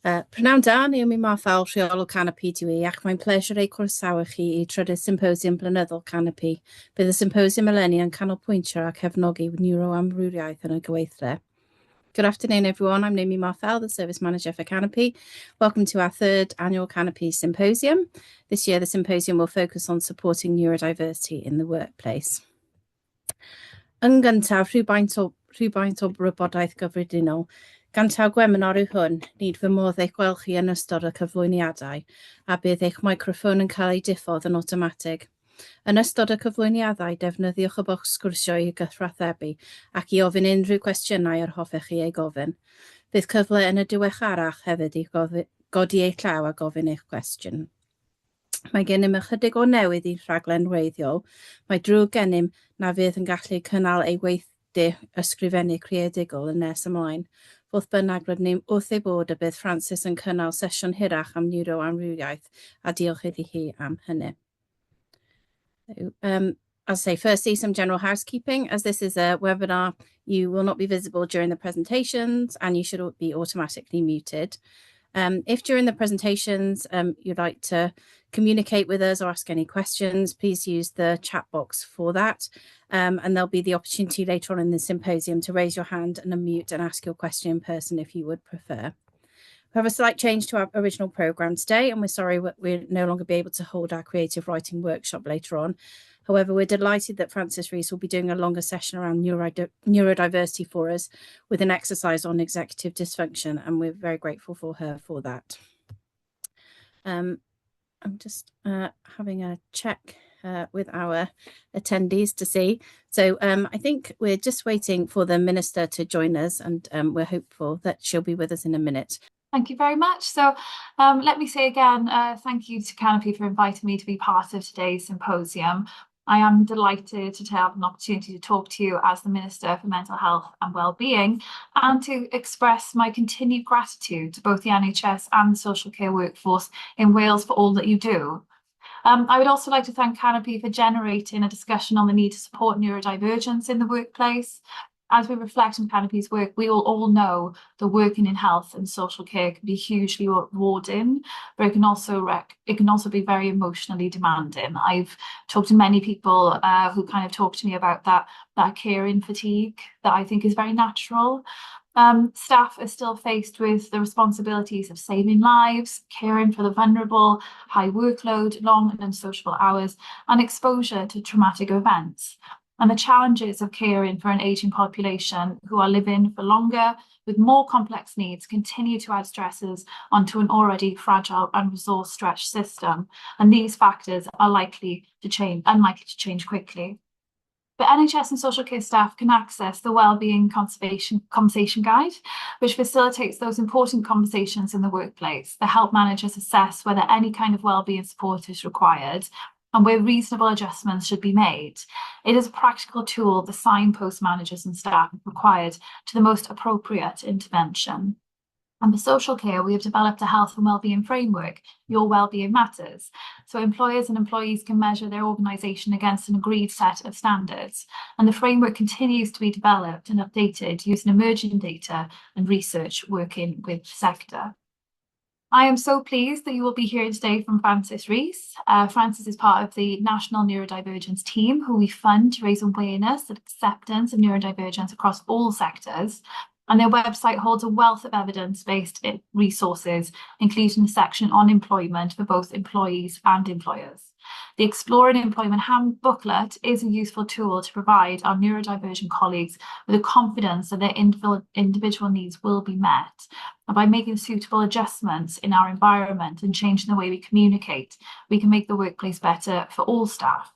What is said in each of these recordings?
Prynawn da, ni yw mi Marthal, rheolwr Canopi dwi ac mae'n pleasure ei croesawu chi i trydydd symposium blynyddol Canopi. Bydd y symposium eleni yn canolbwyntio ac cefnogi neuroamrywiaeth yn y gyweithle. Good afternoon, everyone. I'm Naomi Marthal, the Service Manager for Canopi. Welcome to our third annual Canopi Symposium. This year, the symposium will focus on supporting neurodiversity in the workplace. Yn gyntaf, rhywfaint o wybodaeth gyffredinol. Gan taw gwebinar yw hwn, nid fy modd eich gweld chi yn ystod y cyflwyniadau, a bydd eich microffon yn cael ei diffodd yn awtomatig. Yn ystod y cyflwyniadau, defnyddiwch y bocs sgwrsio i gythrathebu ac i ofyn unrhyw cwestiynau yr hoffech chi ei gofyn. Bydd cyfle yn y diweddarach hefyd i godi eich llaw a gofyn eich cwestiwn. Mae gennym ychydig o newydd i'r rhaglen wreiddiol. Mae drwy gennym na fydd yn gallu cynnal ei weithdy ysgrifennu creadigol yn nes ymlaen. Fodd bynnag rydyn ni wrth ei bod y bydd Francis yn cynnal sesiwn hirach am neuroamrywiaeth a diolch iddi hi am hynny. As I say, firstly, some general housekeeping. As this is a webinar, you will not be visible during the presentations and you should be automatically muted. If during the presentations you'd like to communicate with us or ask any questions, please use the chat box for that. And there'll be the opportunity later on in the symposium to raise your hand and unmute and ask your question in person if you would prefer. We have a slight change to our original programme today, and we're sorry we'll no longer be able to hold our creative writing workshop later on. However, we're delighted that Frances Rees will be doing a longer session around neurodiversity for us with an exercise on executive dysfunction, and we're very grateful for her for that. I'm just having a check with our attendees to see. So I think we're just waiting for the Minister to join us, and we're hopeful that she'll be with us in a minute. Thank you very much. So let me say again, thank you to Canopi for inviting me to be part of today's symposium. I am delighted to have an opportunity to talk to you as the Minister for Mental Health and Wellbeing and to express my continued gratitude to both the NHS and the social care workforce in Wales for all that you do. I would also like to thank Canopi for generating a discussion on the need to support neurodivergence in the workplace. As we reflect on Canopi's work, we all know that working in health and social care can be hugely rewarding, but it can also be very emotionally demanding. I've talked to many people who kind of talk to me about that caring fatigue that I think is very natural. Staff are still faced with the responsibilities of saving lives, caring for the vulnerable, high workload, long and unsociable hours, and exposure to traumatic events. And the challenges of caring for an ageing population who are living for longer with more complex needs continue to add stresses onto an already fragile and resource-stretched system. And these factors are unlikely to change quickly. But NHS and social care staff can access the Wellbeing Conversation Guide, which facilitates those important conversations in the workplace that help managers assess whether any kind of wellbeing support is required and where reasonable adjustments should be made. It is a practical tool the signpost managers and staff are required to the most appropriate intervention. And for social care, we have developed a health and wellbeing framework, Your Wellbeing Matters, so employers and employees can measure their organisation against an agreed set of standards. And the framework continues to be developed and updated using emerging data and research working with the sector. I am so pleased that you will be hearing today from Frances Rees. Frances is part of the National Neurodivergence Team, who we fund to raise awareness and acceptance of neurodivergence across all sectors. And their website holds a wealth of evidence-based resources, including a section on employment for both employees and employers. The Exploring Employment Hand booklet is a useful tool to provide our neurodivergent colleagues with the confidence that their individual needs will be met. And by making suitable adjustments in our environment and changing the way we communicate, we can make the workplace better for all staff.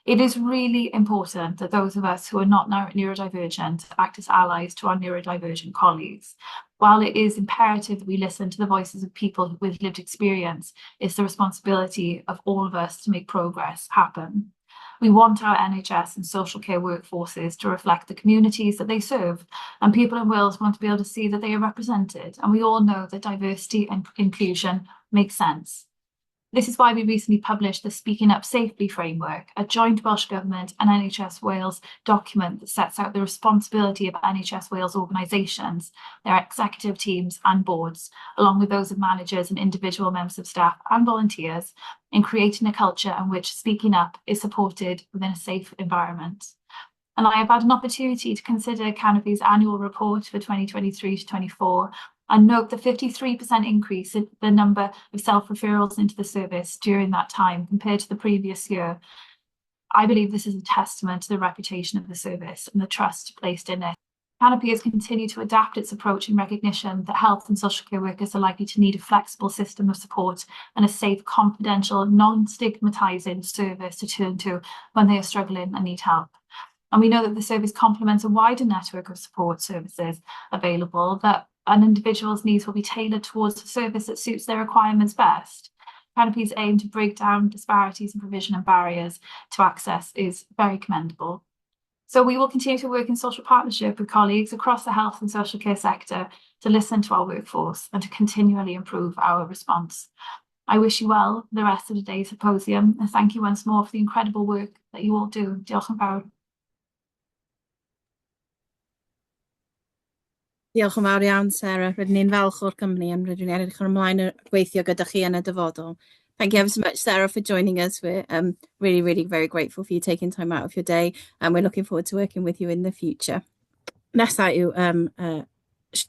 It is really important that those of us who are not neurodivergent act as allies to our neurodivergent colleagues. While it is imperative that we listen to the voices of people with lived experience, it's the responsibility of all of us to make progress happen. We want our NHS and social care workforces to reflect the communities that they serve, and people in Wales want to be able to see that they are represented, and we all know that diversity and inclusion make sense. This is why we recently published the Speaking Up Safely framework, a joint Welsh Government and NHS Wales document that sets out the responsibility of NHS Wales organisations, their executive teams and boards, along with those of managers and individual members of staff and volunteers, in creating a culture in which speaking up is supported within a safe environment. And I have had an opportunity to consider Canopy's annual report for 2023 to 24 and note the 53% increase in the number of self-referrals into the service during that time compared to the previous year. I believe this is a testament to the reputation of the service and the trust placed in it. Canopy has continued to adapt its approach in recognition that health and social care workers are likely to need a flexible system of support and a safe, confidential, non-stigmatising service to turn to when they are struggling and need help. And we know that the service complements a wider network of support services available, that an individual's needs will be tailored towards a service that suits their requirements best. Canopy's aim to break down disparities in provision and barriers to access is very commendable. So we will continue to work in social partnership with colleagues across the health and social care sector to listen to our workforce and to continually improve our response. I wish you well for the rest of today's symposium, and thank you once more for the incredible work that you all do. Diolch yn fawr. Diolch yn fawr iawn, Sarah. Rydyn ni'n falch o'r cwmni and rydyn ni'n edrych ymlaen gweithio gyda chi yn y dyfodol. Thank you ever so much, Sarah, for joining us. We're really very grateful for you taking time out of your day, and we're looking forward to working with you in the future. Nesa yw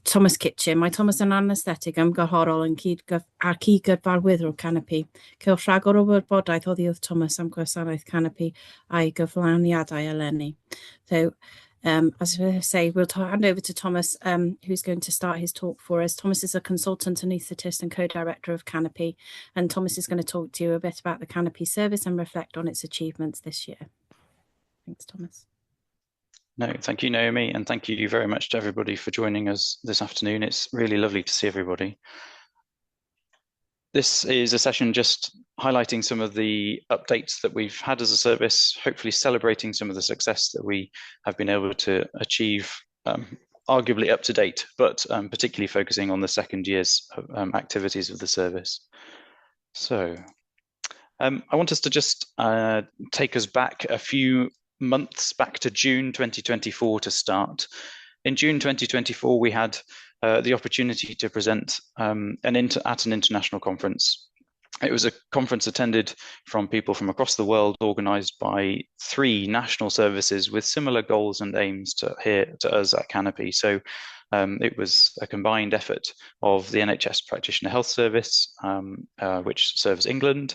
Thomas Kitchen. Mae Thomas yn anaesthetig ymgorhorol yn cyd-gyfarwyddwr Canopi. Cewch rhagor o wybodaeth oddi wrth Thomas am gwasanaeth Canopi a'i gyflawniadau eleni. So, as I say, we'll hand over to Thomas, who's going to start his talk for us. Thomas is a consultant anaesthetist and co-director of Canopi, and Thomas is going to talk to you a bit about the Canopi service and reflect on its achievements this year. Thanks, Thomas. No, thank you, Naomi, and thank you very much to everybody for joining us this afternoon. It's really lovely to see everybody. This is a session just highlighting some of the updates that we've had as a service, hopefully celebrating some of the success that we have been able to achieve, arguably up to date, but particularly focusing on the second year's activities of the service. So I want us to just take us back a few months, back to June 2024 to start. In June 2024, we had the opportunity to present at an international conference. It was a conference attended from people from across the world, organised by 3 national services with similar goals and aims to us at Canopi. So it was a combined effort of the NHS Practitioner Health Service, which serves England,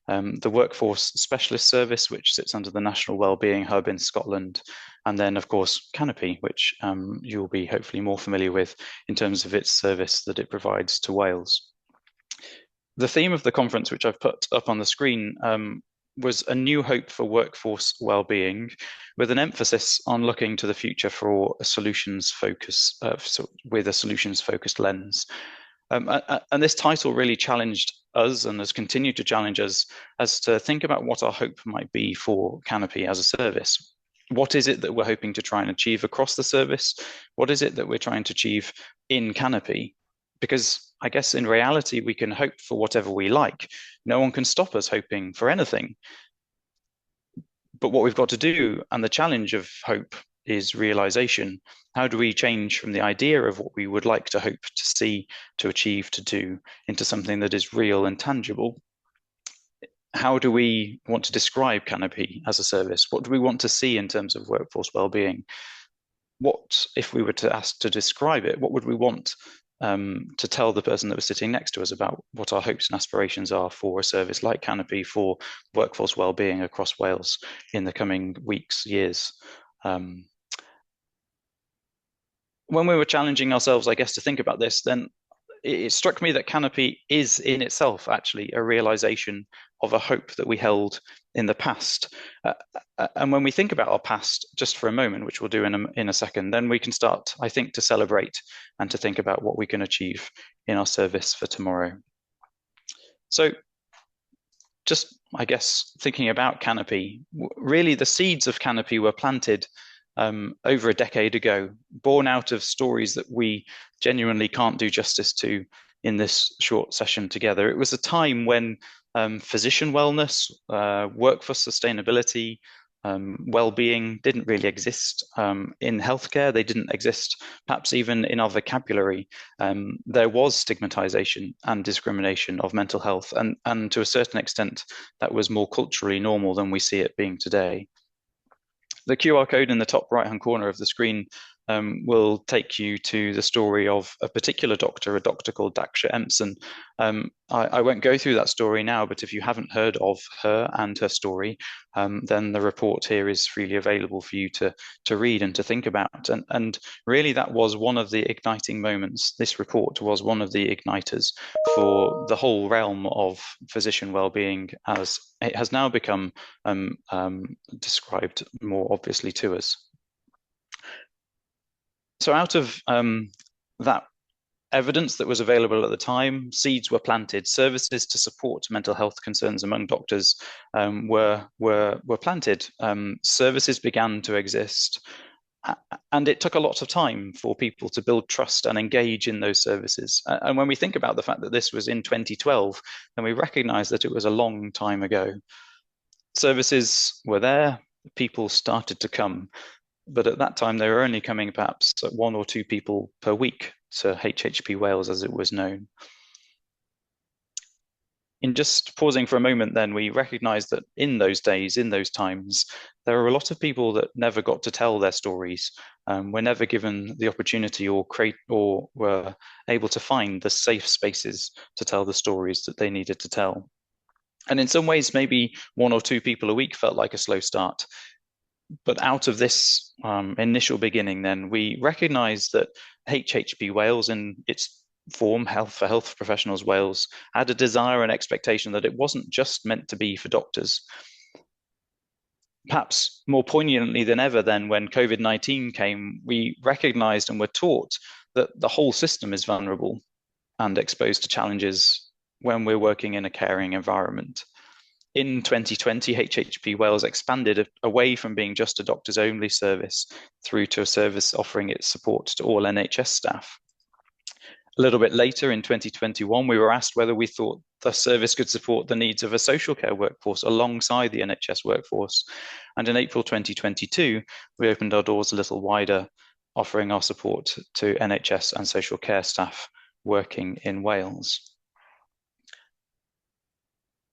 the Workforce Specialist Service, which sits under the National Wellbeing Hub in Scotland, and then, of course, Canopi, which you'll be hopefully more familiar with in terms of its service that it provides to Wales. The theme of the conference, which I've put up on the screen, was a new hope for workforce well-being, with an emphasis on looking to the future for a solutions focus, with a solutions-focused lens. And this title really challenged us and has continued to challenge us as to think about what our hope might be for Canopi as a service. What is it that we're hoping to try and achieve across the service? What is it that we're trying to achieve in Canopi? Because I guess in reality, we can hope for whatever we like. No one can stop us hoping for anything. But what we've got to do, and the challenge of hope, is realization. How do we change from the idea of what we would like to hope to see, to achieve, to do, into something that is real and tangible? How do we want to describe Canopi as a service? What do we want to see in terms of workforce well-being? What, if we were to ask to describe it, what would we want to tell the person that was sitting next to us about what our hopes and aspirations are for a service like Canopi for workforce well-being across Wales in the coming weeks, years? When we were challenging ourselves, I guess, to think about this, then it struck me that Canopi is in itself actually a realization of a hope that we held in the past. And when we think about our past just for a moment, which we'll do in a second, then we can start, I think, to celebrate and to think about what we can achieve in our service for tomorrow. So just, I guess, thinking about Canopi, really the seeds of Canopi were planted over a decade ago, born out of stories that we genuinely can't do justice to in this short session together. It was a time when physician wellness, workforce sustainability, well-being didn't really exist in healthcare. They didn't exist perhaps even in our vocabulary. There was stigmatization and discrimination of mental health, and to a certain extent, that was more culturally normal than we see it being today. The QR code in the top right-hand corner of the screen will take you to the story of a particular doctor, a doctor called Daksha Empson. I won't go through that story now, but if you haven't heard of her and her story, then the report here is freely available for you to read and to think about. And really, that was one of the igniting moments. This report was one of the igniters for the whole realm of physician well-being, as it has now become described more obviously to us. So out of that evidence that was available at the time, seeds were planted. Services to support mental health concerns among doctors were planted. Services began to exist, and it took a lot of time for people to build trust and engage in those services. And when we think about the fact that this was in 2012, then we recognize that it was a long time ago. Services were there, people started to come. But at that time, they were only coming perhaps 1 or 2 people per week to HHP Wales, as it was known. In just pausing for a moment, then, we recognize that in those days, in those times, there were a lot of people that never got to tell their stories, were never given the opportunity or were able to find the safe spaces to tell the stories that they needed to tell. And in some ways, maybe 1 or 2 people a week felt like a slow start. But out of this initial beginning, then, we recognise that HHP Wales, in its form, Health for Health Professionals Wales, had a desire and expectation that it wasn't just meant to be for doctors. Perhaps more poignantly than ever then, when COVID-19 came, we recognised and were taught that the whole system is vulnerable and exposed to challenges when we're working in a caring environment. In 2020, HHP Wales expanded away from being just a doctors only service through to a service offering its support to all NHS staff. A little bit later in 2021, we were asked whether we thought the service could support the needs of a social care workforce alongside the NHS workforce. And in April 2022, we opened our doors a little wider, offering our support to NHS and social care staff working in Wales.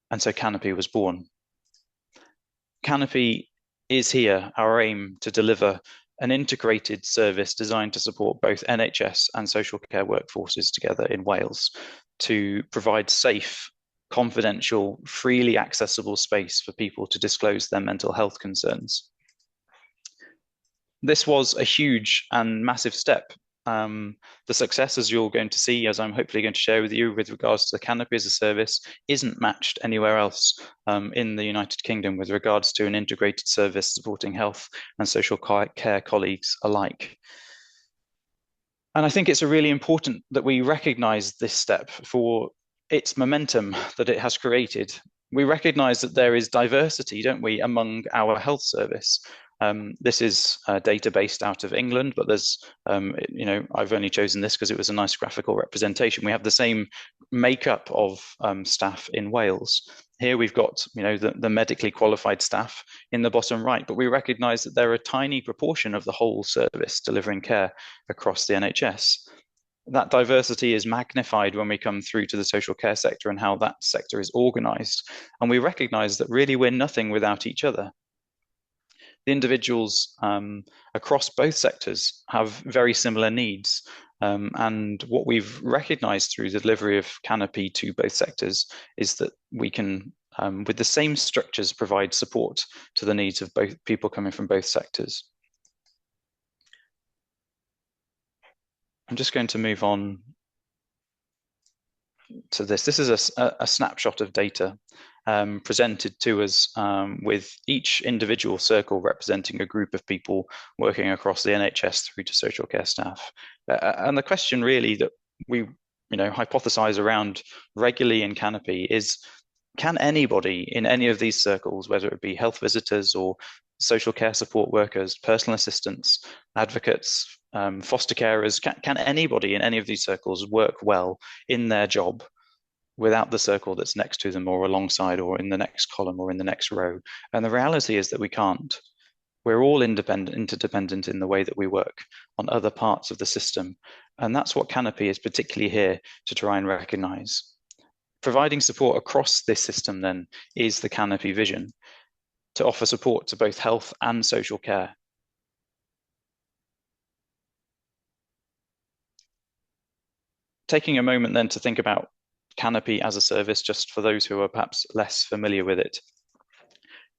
And so Canopi was born. Canopi is here, our aim to deliver an integrated service designed to support both NHS and social care workforces together in Wales, to provide safe, confidential, freely accessible space for people to disclose their mental health concerns. This was a huge and massive step. The success, as you're going to see, as I'm hopefully going to share with you with regards to the Canopi as a service, isn't matched anywhere else in the United Kingdom with regards to an integrated service supporting health and social care colleagues alike. And I think it's really important that we recognise this step for its momentum that it has created. We recognise that there is diversity, don't we, among our health service. This is data based out of England, but there's, I've only chosen this because it was a nice graphical representation. We have the same makeup of staff in Wales. Here we've got, the medically qualified staff in the bottom right, but we recognise that they're a tiny proportion of the whole service delivering care across the NHS. That diversity is magnified when we come through to the social care sector and how that sector is organised. And we recognise that really we're nothing without each other. The individuals across both sectors have very similar needs. And what we've recognized through the delivery of Canopi to both sectors is that we can, with the same structures, provide support to the needs of both people coming from both sectors. I'm just going to move on to this. This is a snapshot of data presented to us with each individual circle representing a group of people working across the NHS through to social care staff. And the question really that we hypothesize around regularly in Canopi is, can anybody in any of these circles, whether it be health visitors or social care support workers, personal assistants, advocates, foster carers, can anybody in any of these circles work well in their job without the circle that's next to them or alongside or in the next column or in the next row. And the reality is that we can't. We're all interdependent in the way that we work on other parts of the system. And that's what Canopi is particularly here to try and recognize. Providing support across this system then is the Canopi vision, to offer support to both health and social care. Taking a moment then to think about Canopi as a service, just for those who are perhaps less familiar with it.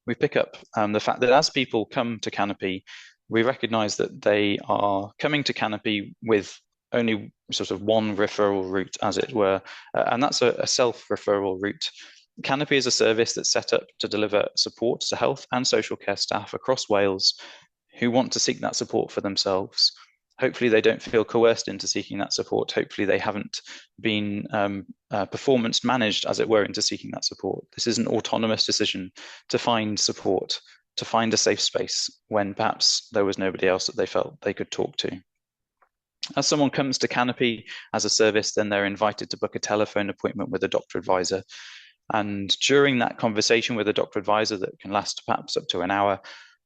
We pick up the fact that as people come to Canopi, we recognize that they are coming to Canopi with only sort of one referral route, as it were, and that's a self-referral route. Canopi is a service that's set up to deliver support to health and social care staff across Wales who want to seek that support for themselves. Hopefully they don't feel coerced into seeking that support. Hopefully they haven't been performance managed, as it were, into seeking that support. This is an autonomous decision to find support, to find a safe space when perhaps there was nobody else that they felt they could talk to. As someone comes to Canopi as a service, then they're invited to book a telephone appointment with a doctor advisor. And during that conversation with a doctor advisor that can last perhaps up to an hour,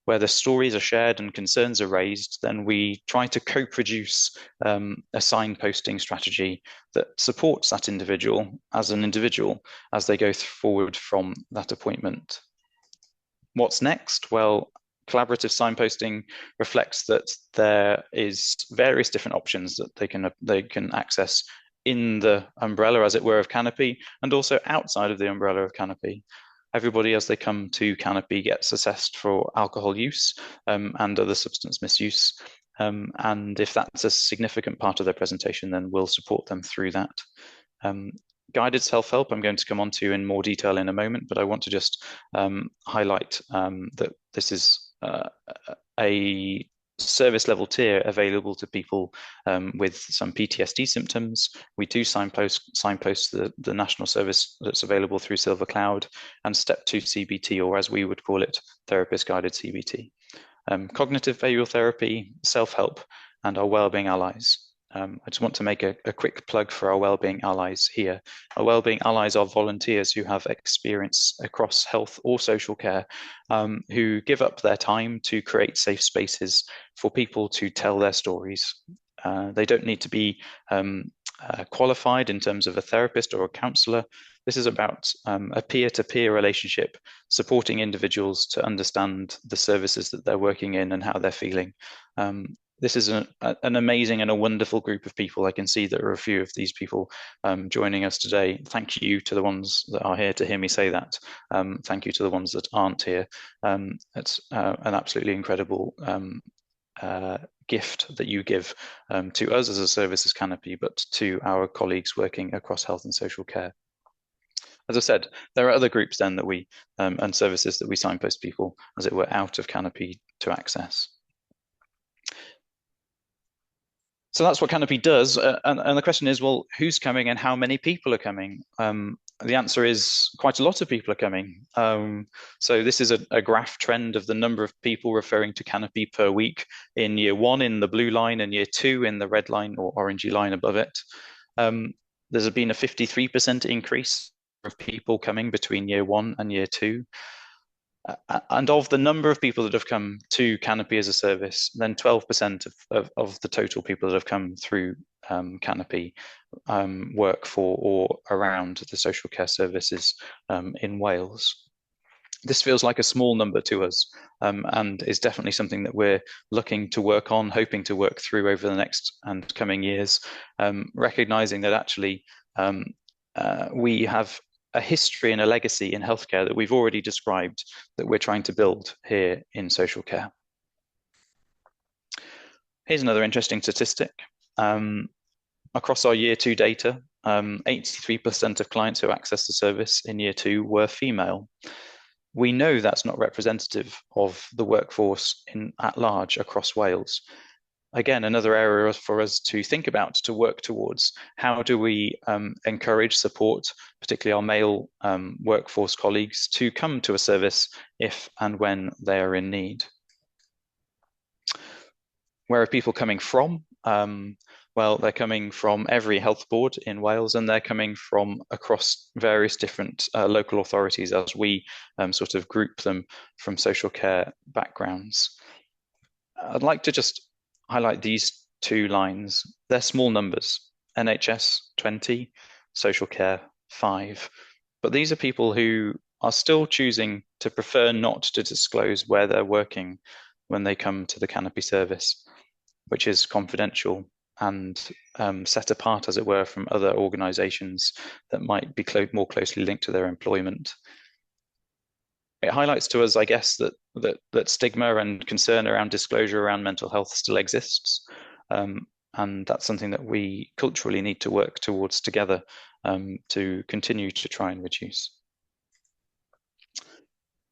where the stories are shared and concerns are raised, then we try to co-produce a signposting strategy that supports that individual as they go forward from that appointment. What's next? Well, collaborative signposting reflects that there is various different options that they can access in the umbrella, as it were, of Canopi, and also outside of the umbrella of Canopi. Everybody, as they come to Canopi, gets assessed for alcohol use and other substance misuse. And if that's a significant part of their presentation, then we'll support them through that. Guided self-help, I'm going to come on to in more detail in a moment, but I want to just highlight that this is a service level tier available to people with some PTSD symptoms. We do signpost the national service that's available through Silver Cloud, and step 2 CBT, or as we would call it, therapist guided CBT. Cognitive behavioral therapy, self-help, and our wellbeing allies. I just want to make a quick plug for our wellbeing allies here. Our wellbeing allies are volunteers who have experience across health or social care, who give up their time to create safe spaces for people to tell their stories. They don't need to be qualified in terms of a therapist or a counsellor. This is about a peer-to-peer relationship, supporting individuals to understand the services that they're working in and how they're feeling. This is an amazing and a wonderful group of people. I can see there are a few of these people joining us today. Thank you to the ones that are here to hear me say that. Thank you to the ones that aren't here. It's an absolutely incredible gift that you give to us as a service as Canopi, but to our colleagues working across health and social care. As I said, there are other groups then that we and services that we signpost people, as it were, out of Canopi to access. So that's what Canopi does. And the question is, well, who's coming and how many people are coming? The answer is quite a lot of people are coming. So this is a graph trend of the number of people referring to Canopi per week in year 1 in the blue line and year 2 in the red line or orangey line above it. There's been a 53% increase of people coming between year 1 and year 2. And of the number of people that have come to Canopi as a service, then 12% of the total people that have come through Canopi work for or around the social care services in Wales. This feels like a small number to us and is definitely something that we're looking to work on, hoping to work through over the next and coming years, recognizing that actually we have a history and a legacy in healthcare that we've already described that we're trying to build here in social care. Here's another interesting statistic. Across our year 2 data, 83% of clients who accessed the service in year 2 were female. We know that's not representative of the workforce at large across Wales. Again, another area for us to think about, to work towards. How do we encourage, support, particularly our male workforce colleagues, to come to a service if and when they are in need? Where are people coming from? Well, they're coming from every health board in Wales, and they're coming from across various different local authorities as we sort of group them from social care backgrounds. I'd like to just highlight these two lines. They're small numbers, NHS 20, social care 5. But these are people who are still choosing to prefer not to disclose where they're working when they come to the Canopi service, which is confidential and set apart, as it were, from other organisations that might be more closely linked to their employment. It highlights to us, I guess, that stigma and concern around disclosure around mental health still exists. And that's something that we culturally need to work towards together to continue to try and reduce.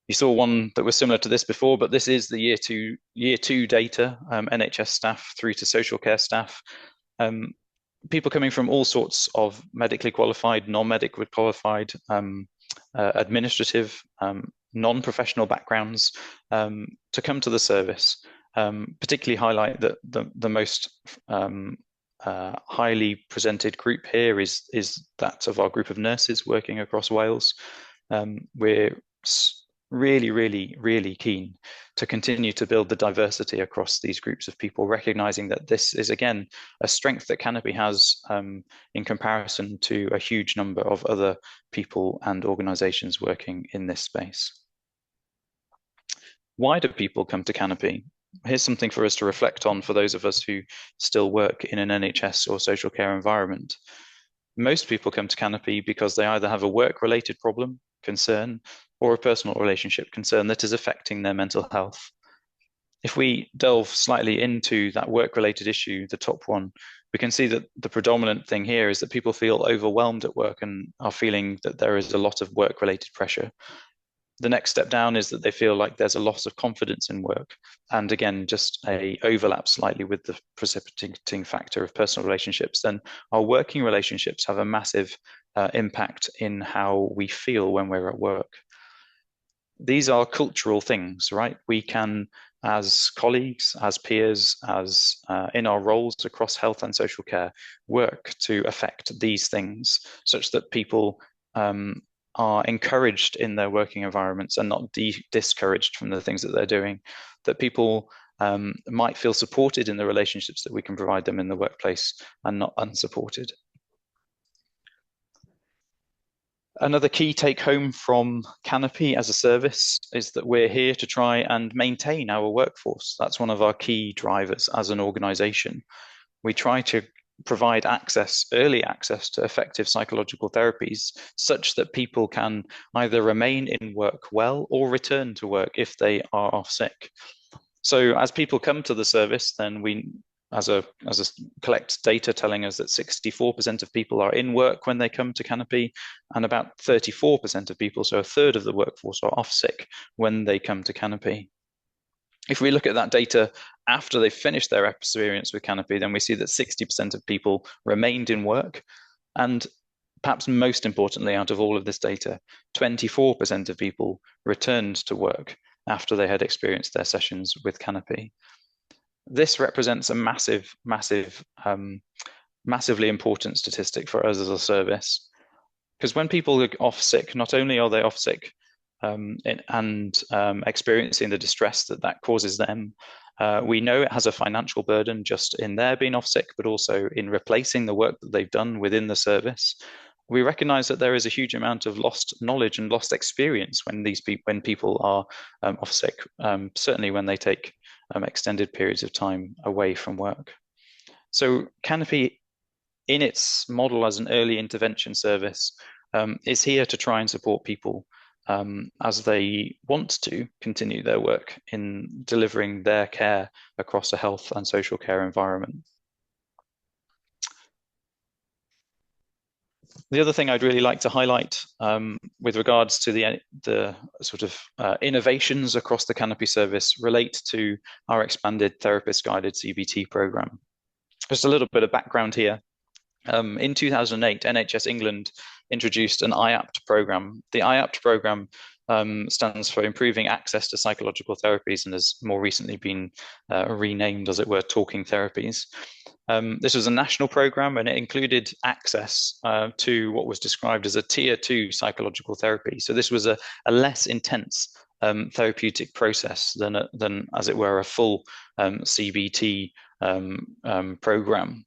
You saw one that was similar to this before, but this is the year two data, NHS staff through to social care staff. People coming from all sorts of medically qualified, non-medically qualified, administrative, non-professional backgrounds to come to the service, particularly highlight that the most highly presented group here is that of our group of nurses working across Wales. We're really keen to continue to build the diversity across these groups of people, recognizing that this is, again, a strength that Canopi has in comparison to a huge number of other people and organizations working in this space. Why do people come to Canopi? Here's something for us to reflect on for those of us who still work in an NHS or social care environment. Most people come to Canopi because they either have a work-related problem, concern, or a personal relationship concern that is affecting their mental health. If we delve slightly into that work-related issue, the top one, we can see that the predominant thing here is that people feel overwhelmed at work and are feeling that there is a lot of work-related pressure. The next step down is that they feel like there's a loss of confidence in work. And again, just a overlap slightly with the precipitating factor of personal relationships. Then our working relationships have a massive impact in how we feel when we're at work. These are cultural things, right? We can, as colleagues, as peers, as in our roles across health and social care, work to affect these things such that people are encouraged in their working environments and not discouraged from the things that they're doing, that people might feel supported in the relationships that we can provide them in the workplace and not unsupported. Another key take home from Canopi as a service is that we're here to try and maintain our workforce. That's one of our key drivers as an organization. We try to provide access, early access to effective psychological therapies such that people can either remain in work well or return to work if they are off sick. So as people come to the service, then we, as a collect data telling us that 64% of people are in work when they come to Canopi, and about 34% of people, so a third of the workforce, are off sick when they come to Canopi. If we look at that data after they've finished their experience with Canopi, then we see that 60% of people remained in work. And perhaps most importantly, out of all of this data, 24% of people returned to work after they had experienced their sessions with Canopi. This represents a massively important statistic for us as a service. Because when people are off sick, not only are they off sick experiencing the distress that causes them, we know it has a financial burden just in their being off sick, but also in replacing the work that they've done within the service. We recognize that there is a huge amount of lost knowledge and lost experience when people are off sick, certainly when they take extended periods of time away from work. So Canopi, in its model as an early intervention service, is here to try and support people as they want to continue their work in delivering their care across a health and social care environment. The other thing I'd really like to highlight with regards to the sort of innovations across the Canopi service relate to our expanded therapist-guided CBT program. Just a little bit of background here. In 2008, NHS England introduced an IAPT program. The IAPT program stands for Improving Access to Psychological Therapies and has more recently been renamed, as it were, Talking Therapies. This was a national program, and it included access to what was described as a tier 2 psychological therapy. So this was a less intense therapeutic process than, as it were, a full CBT program.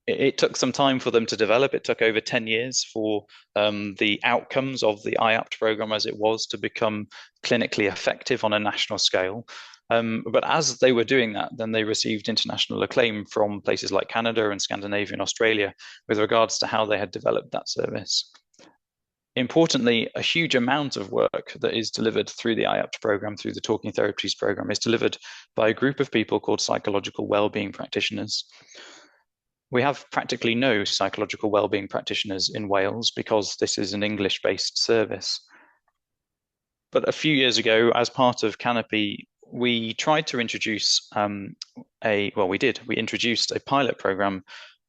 It took some time for them to develop. It took over 10 years for the outcomes of the IAPT program as it was to become clinically effective on a national scale. But as they were doing that, then they received international acclaim from places like Canada and Scandinavia and Australia with regards to how they had developed that service. Importantly, a huge amount of work that is delivered through the IAPT program, through the Talking Therapies program, is delivered by a group of people called psychological wellbeing practitioners. We have practically no psychological wellbeing practitioners in Wales because this is an English-based service. But a few years ago, as part of Canopi, we tried to introduce we introduced a pilot program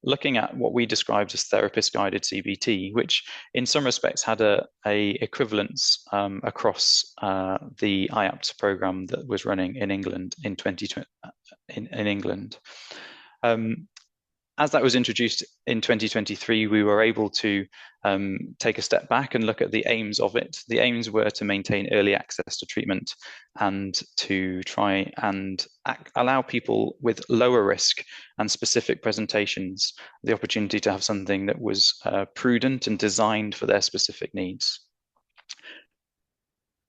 looking at what we described as therapist-guided CBT, which in some respects had a equivalence across the IAPT program that was running in England in 2020 in England. As that was introduced in 2023, we were able to take a step back and look at the aims of it. The aims were to maintain early access to treatment and to try and allow people with lower risk and specific presentations the opportunity to have something that was prudent and designed for their specific needs.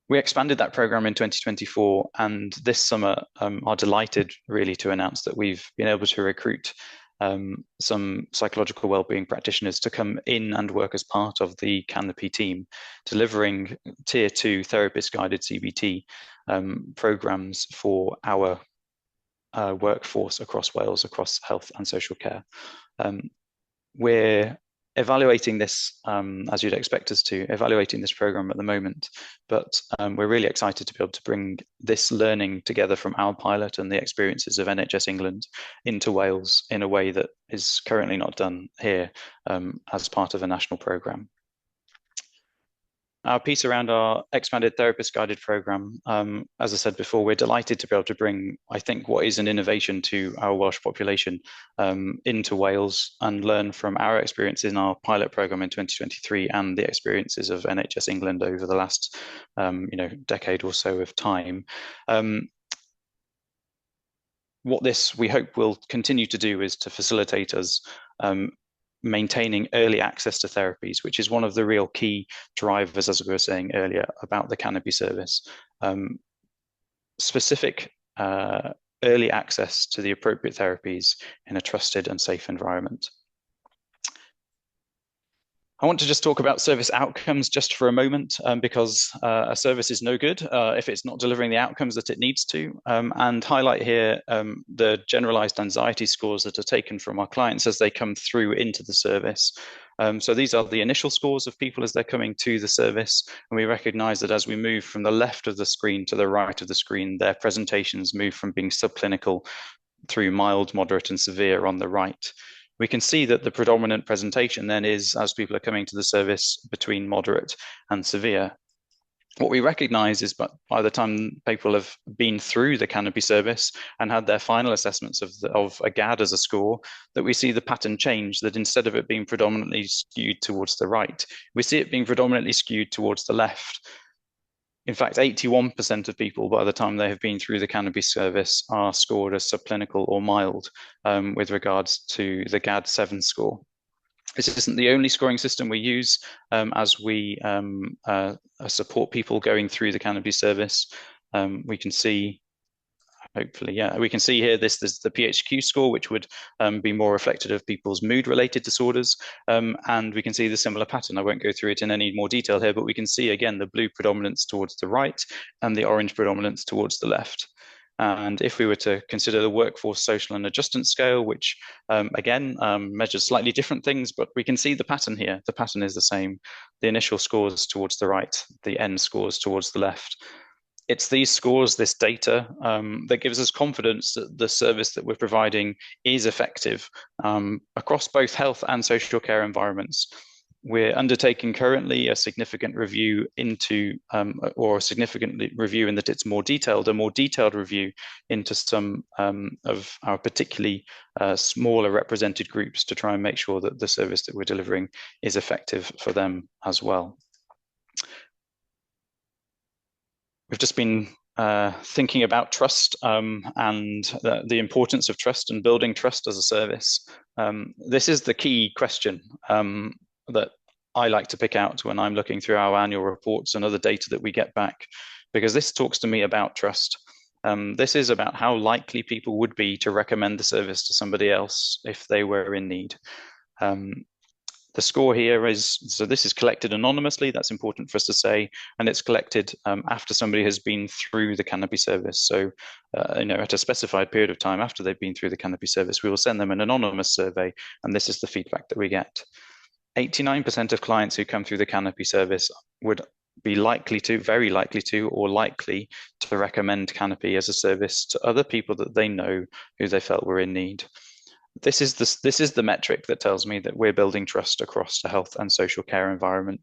We expanded that program in 2024, and this summer are delighted really to announce that we've been able to recruit some psychological wellbeing practitioners to come in and work as part of the Canopi team, delivering tier 2 therapist-guided CBT programs for our workforce across Wales, across health and social care. We're evaluating this, as you'd expect us to, evaluating this program at the moment, but we're really excited to be able to bring this learning together from our pilot and the experiences of NHS England into Wales in a way that is currently not done here as part of a national program. Our piece around our expanded therapist-guided program, as I said before, we're delighted to be able to bring, I think, what is an innovation to our Welsh population into Wales and learn from our experience in our pilot program in 2023 and the experiences of NHS England over the last decade or so of time. What this, we hope, will continue to do is to facilitate us maintaining early access to therapies, which is one of the real key drivers, as we were saying earlier, about the Canopi service. Specific early access to the appropriate therapies in a trusted and safe environment. I want to just talk about service outcomes just for a moment, because a service is no good if it's not delivering the outcomes that it needs to, and highlight here the generalized anxiety scores that are taken from our clients as they come through into the service. So these are the initial scores of people as they're coming to the service, and we recognize that as we move from the left of the screen to the right of the screen, their presentations move from being subclinical through mild, moderate, and severe on the right. We can see that the predominant presentation then is, as people are coming to the service, between moderate and severe. What we recognize is by the time people have been through the Canopi service and had their final assessments of a GAD as a score, that we see the pattern change, that instead of it being predominantly skewed towards the right, we see it being predominantly skewed towards the left. In fact, 81% of people, by the time they have been through the Canopi service, are scored as subclinical or mild with regards to the GAD-7 score. This isn't the only scoring system we use as we support people going through the Canopi service. We can see, hopefully, we can see here there's the PHQ score, which would be more reflective of people's mood-related disorders, and we can see the similar pattern. I won't go through it in any more detail here, but we can see again the blue predominance towards the right and the orange predominance towards the left. And if we were to consider the workforce social and adjustment scale, which again measures slightly different things, but we can see the pattern here. The pattern is the same. The initial scores towards the right, the end scores towards the left. It's these scores, this data, that gives us confidence that the service that we're providing is effective across both health and social care environments. We're undertaking currently a significant review into, or a significant review in that it's more detailed, a more detailed review into some of our particularly smaller represented groups to try and make sure that the service that we're delivering is effective for them as well. We've just been thinking about trust and the importance of trust and building trust as a service. This is the key question that I like to pick out when I'm looking through our annual reports and other data that we get back, because this talks to me about trust. This is about how likely people would be to recommend the service to somebody else if they were in need. The score here is, so this is collected anonymously, that's important for us to say, and it's collected after somebody has been through the Canopi service. So, at a specified period of time after they've been through the Canopi service, we will send them an anonymous survey, and this is the feedback that we get. 89% of clients who come through the Canopi service would be likely to, very likely to, or likely to recommend Canopi as a service to other people that they know who they felt were in need. This is the metric that tells me that we're building trust across the health and social care environment.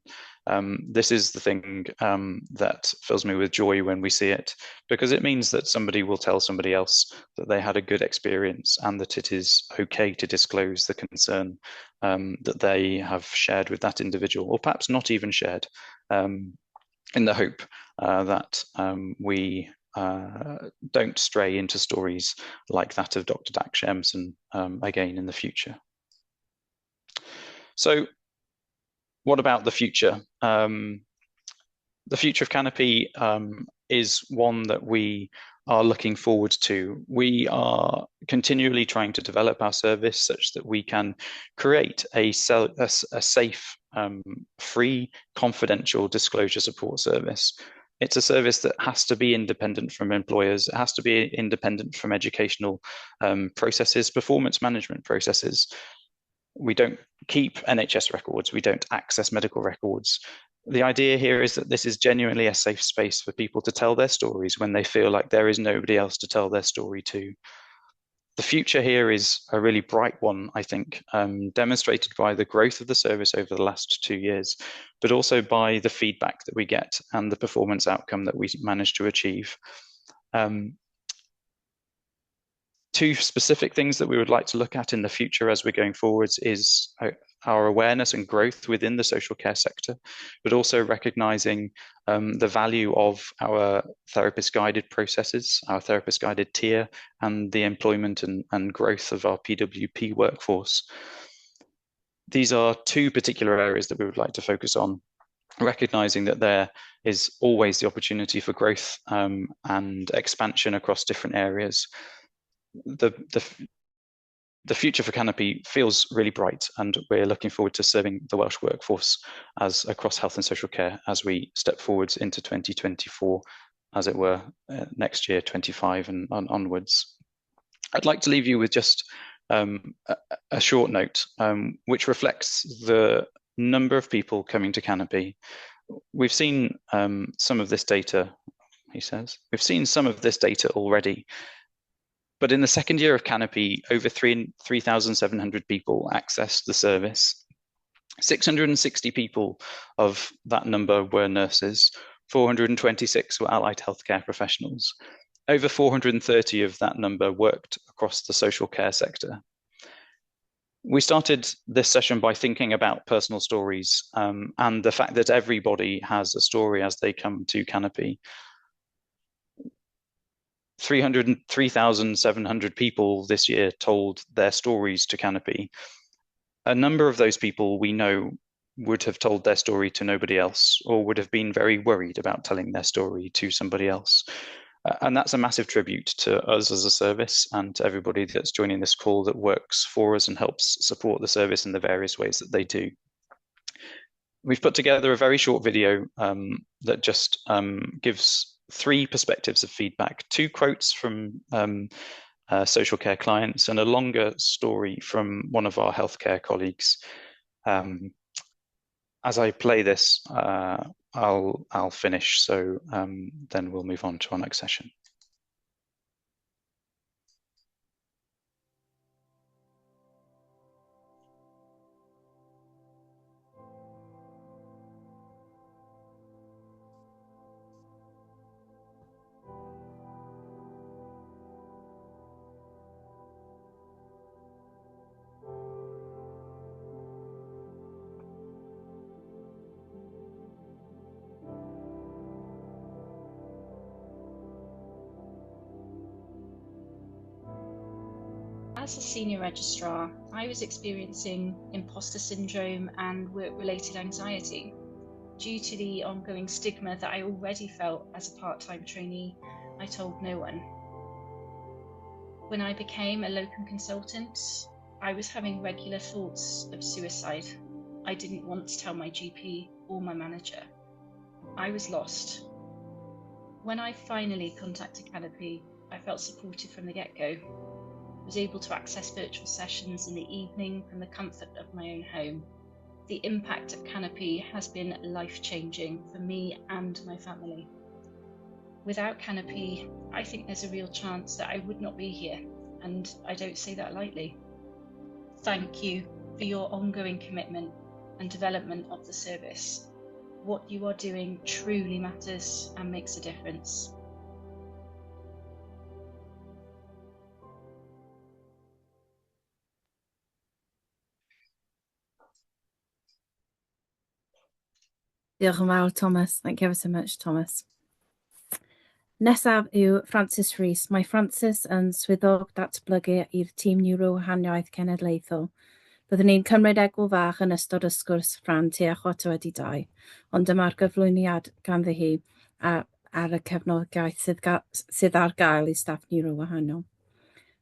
This is the thing that fills me with joy when we see it, because it means that somebody will tell somebody else that they had a good experience and that it is okay to disclose the concern that they have shared with that individual, or perhaps not even shared, in the hope that we don't stray into stories like that of Dr. Dax Shemson again in the future. So what about the future? The future of Canopi is one that we are looking forward to. We are continually trying to develop our service such that we can create a safe, free, confidential disclosure support service. It's a service that has to be independent from employers. It has to be independent from educational processes, performance management processes. We don't keep NHS records. We don't access medical records. The idea here is that this is genuinely a safe space for people to tell their stories when they feel like there is nobody else to tell their story to. The future here is a really bright one, I think, demonstrated by the growth of the service over the last 2 years, but also by the feedback that we get and the performance outcome that we managed to achieve. Two specific things that we would like to look at in the future as we're going forwards is our awareness and growth within the social care sector, but also recognizing the value of our therapist-guided processes, our therapist-guided tier, and the employment and growth of our PWP workforce. These are two particular areas that we would like to focus on, recognizing that there is always the opportunity for growth and expansion across different areas. The future for Canopi feels really bright, and we're looking forward to serving the Welsh workforce as across health and social care as we step forwards into 2024, as it were, next year, 25 and onwards. I'd like to leave you with just a short note, which reflects the number of people coming to Canopi. We've seen some of this data, he says. We've seen some of this data already. But in the second year of Canopi, over 3,700 people accessed the service. 660 people of that number were nurses, 426 were allied healthcare professionals. Over 430 of that number worked across the social care sector. We started this session by thinking about personal stories and the fact that everybody has a story as they come to Canopi. 3,700 people this year told their stories to Canopi. A number of those people we know would have told their story to nobody else, or would have been very worried about telling their story to somebody else. And that's a massive tribute to us as a service and to everybody that's joining this call that works for us and helps support the service in the various ways that they do. We've put together a very short video that just gives 3 perspectives of feedback, 2 quotes from social care clients and a longer story from one of our healthcare colleagues. As I play this, I'll finish, so then we'll move on to our next session. as a senior registrar, I was experiencing imposter syndrome and work-related anxiety due to the ongoing stigma that I already felt as a part-time trainee. I told no one. When I became a locum consultant, I was having regular thoughts of suicide. I didn't want to tell my GP or my manager. I was lost. When I finally contacted Canopi, I felt supported from the get-go. I was able to access virtual sessions in the evening from the comfort of my own home. The impact of Canopi has been life-changing for me and my family. Without Canopi, I think there's a real chance that I would not be here, and I don't say that lightly. Thank you for your ongoing commitment and development of the service. What you are doing truly matters and makes a difference. Diolch yn fawr, Thomas. Thank you ever so much, Thomas. Nesaf yw Francis Rhys. Mae Francis yn swyddog datblygu i'r tîm niwrowahaniaeth cenedlaethol. Byddwn ni'n cymryd egwyl fach yn ystod y sgwrs Fran tua 2:15, ond dyma'r gyflwyniad ganddi hi ar y cefnogaeth sydd ar gael i staff niwrowahanol.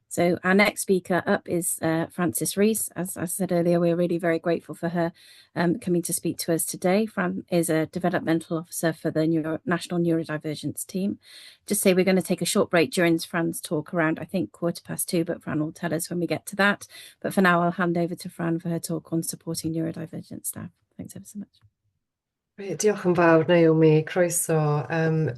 So our next speaker up is Francis Rhys. As I said earlier, we're really very grateful for her coming to speak to us today. Fran is a developmental officer for the National Neurodivergence team. Just say we're going to take a short break during Fran's talk around, I think, 2:15, but Fran will tell us when we get to that. But for now, I'll hand over to Fran for her talk on supporting neurodivergent staff. Thanks ever so much. Diolch yn fawr, Naomi. Croeso.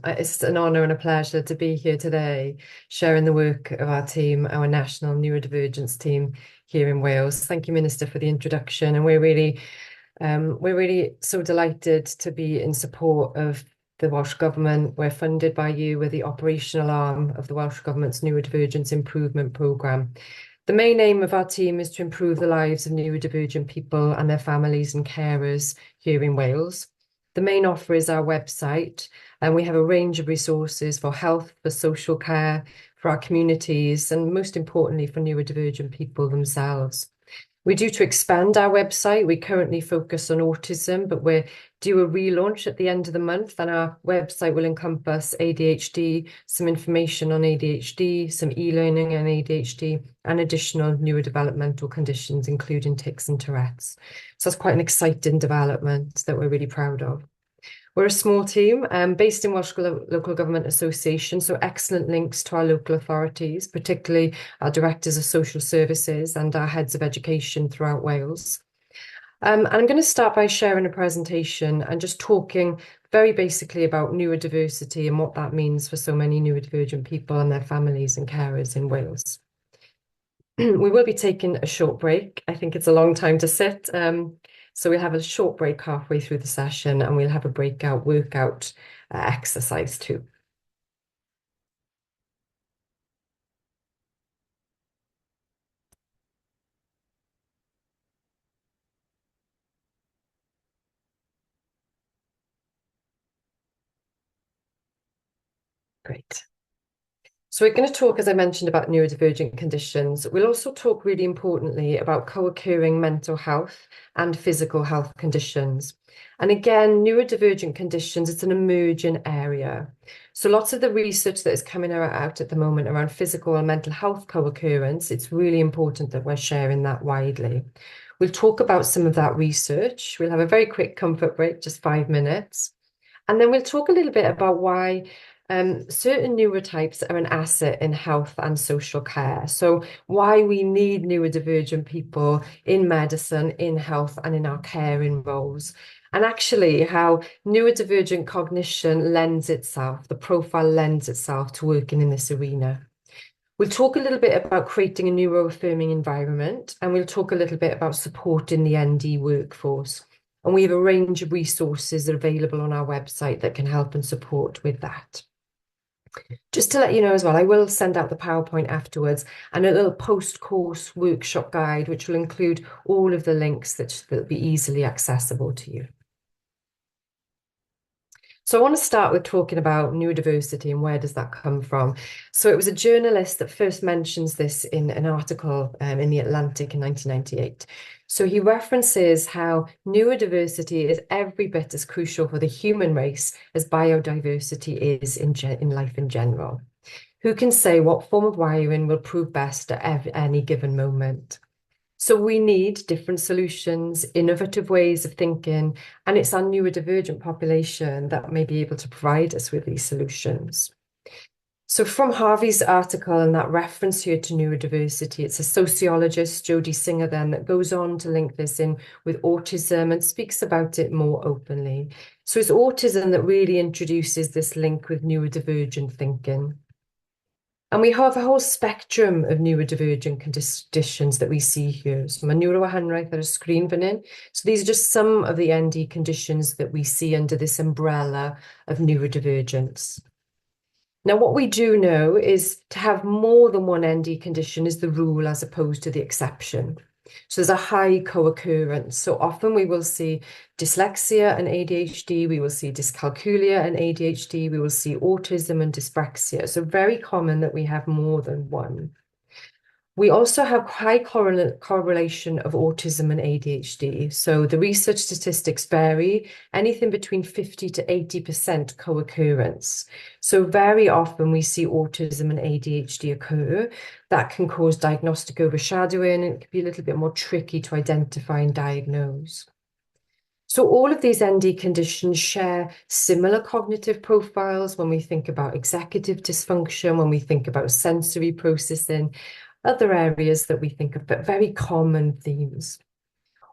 It's an honour and a pleasure to be here today, sharing the work of our team, our National Neurodivergence team here in Wales. Thank you, Minister, for the introduction. And we're really so delighted to be in support of the Welsh Government. We're funded by you. We're the operational arm of the Welsh Government's Neurodivergence Improvement Programme. The main aim of our team is to improve the lives of neurodivergent people and their families and carers here in Wales. The main offer is our website, and we have a range of resources for health, for social care, for our communities, and most importantly, for neurodivergent people themselves. We're due to expand our website. We currently focus on autism, but we're due a relaunch at the end of the month, and our website will encompass ADHD, some information on ADHD, some e-learning on ADHD, and additional neurodevelopmental conditions, including tics and Tourette's. So that's quite an exciting development that we're really proud of. We're a small team based in Welsh Local Government Association, so excellent links to our local authorities, particularly our Directors of Social Services and our Heads of Education throughout Wales. And I'm going to start by sharing a presentation and just talking very basically about neurodiversity and what that means for so many neurodivergent people and their families and carers in Wales. We will be taking a short break. I think it's a long time to sit. So we'll have a short break halfway through the session, and we'll have a breakout workout exercise too. Great. So we're going to talk, as I mentioned, about neurodivergent conditions. We'll also talk really importantly about co-occurring mental health and physical health conditions. And again, neurodivergent conditions, it's an emerging area. So lots of the research that is coming out at the moment around physical and mental health co-occurrence, it's really important that we're sharing that widely. We'll talk about some of that research. We'll have a very quick comfort break, just 5 minutes. And then we'll talk a little bit about why certain neurotypes are an asset in health and social care. So why we need neurodivergent people in medicine, in health, and in our caring roles. And actually how neurodivergent cognition lends itself, the profile lends itself to working in this arena. We'll talk a little bit about creating a neuroaffirming environment, and we'll talk a little bit about supporting the ND workforce. And we have a range of resources that are available on our website that can help and support with that. Just to let you know as well, I will send out the PowerPoint afterwards and a little post-course workshop guide, which will include all of the links that will be easily accessible to you. So I want to start with talking about neurodiversity and where does that come from. So it was a journalist that first mentions this in an article in The Atlantic in 1998. So he references how neurodiversity is every bit as crucial for the human race as biodiversity is in life in general. Who can say what form of wiring will prove best at any given moment? So we need different solutions, innovative ways of thinking, and it's our neurodivergent population that may be able to provide us with these solutions. So from Harvey's article and that reference here to neurodiversity, it's a sociologist, Jodie Singer, then, that goes on to link this in with autism and speaks about it more openly. So it's autism that really introduces this link with neurodivergent thinking. And we have a whole spectrum of neurodivergent conditions that we see here. So mae neurowahanraeth ar y sgrin fan hyn. So these are just some of the ND conditions that we see under this umbrella of neurodivergence. Now, what we do know is to have more than one ND condition is the rule as opposed to the exception. So there's a high co-occurrence. So often we will see dyslexia and ADHD, we will see dyscalculia and ADHD, we will see autism and dyspraxia. So very common that we have more than one. We also have high correlation of autism and ADHD. So the research statistics vary, anything between 50 to 80% co-occurrence. So very often we see autism and ADHD occur. That can cause diagnostic overshadowing, and it can be a little bit more tricky to identify and diagnose. So all of these ND conditions share similar cognitive profiles when we think about executive dysfunction, when we think about sensory processing, other areas that we think of, but very common themes.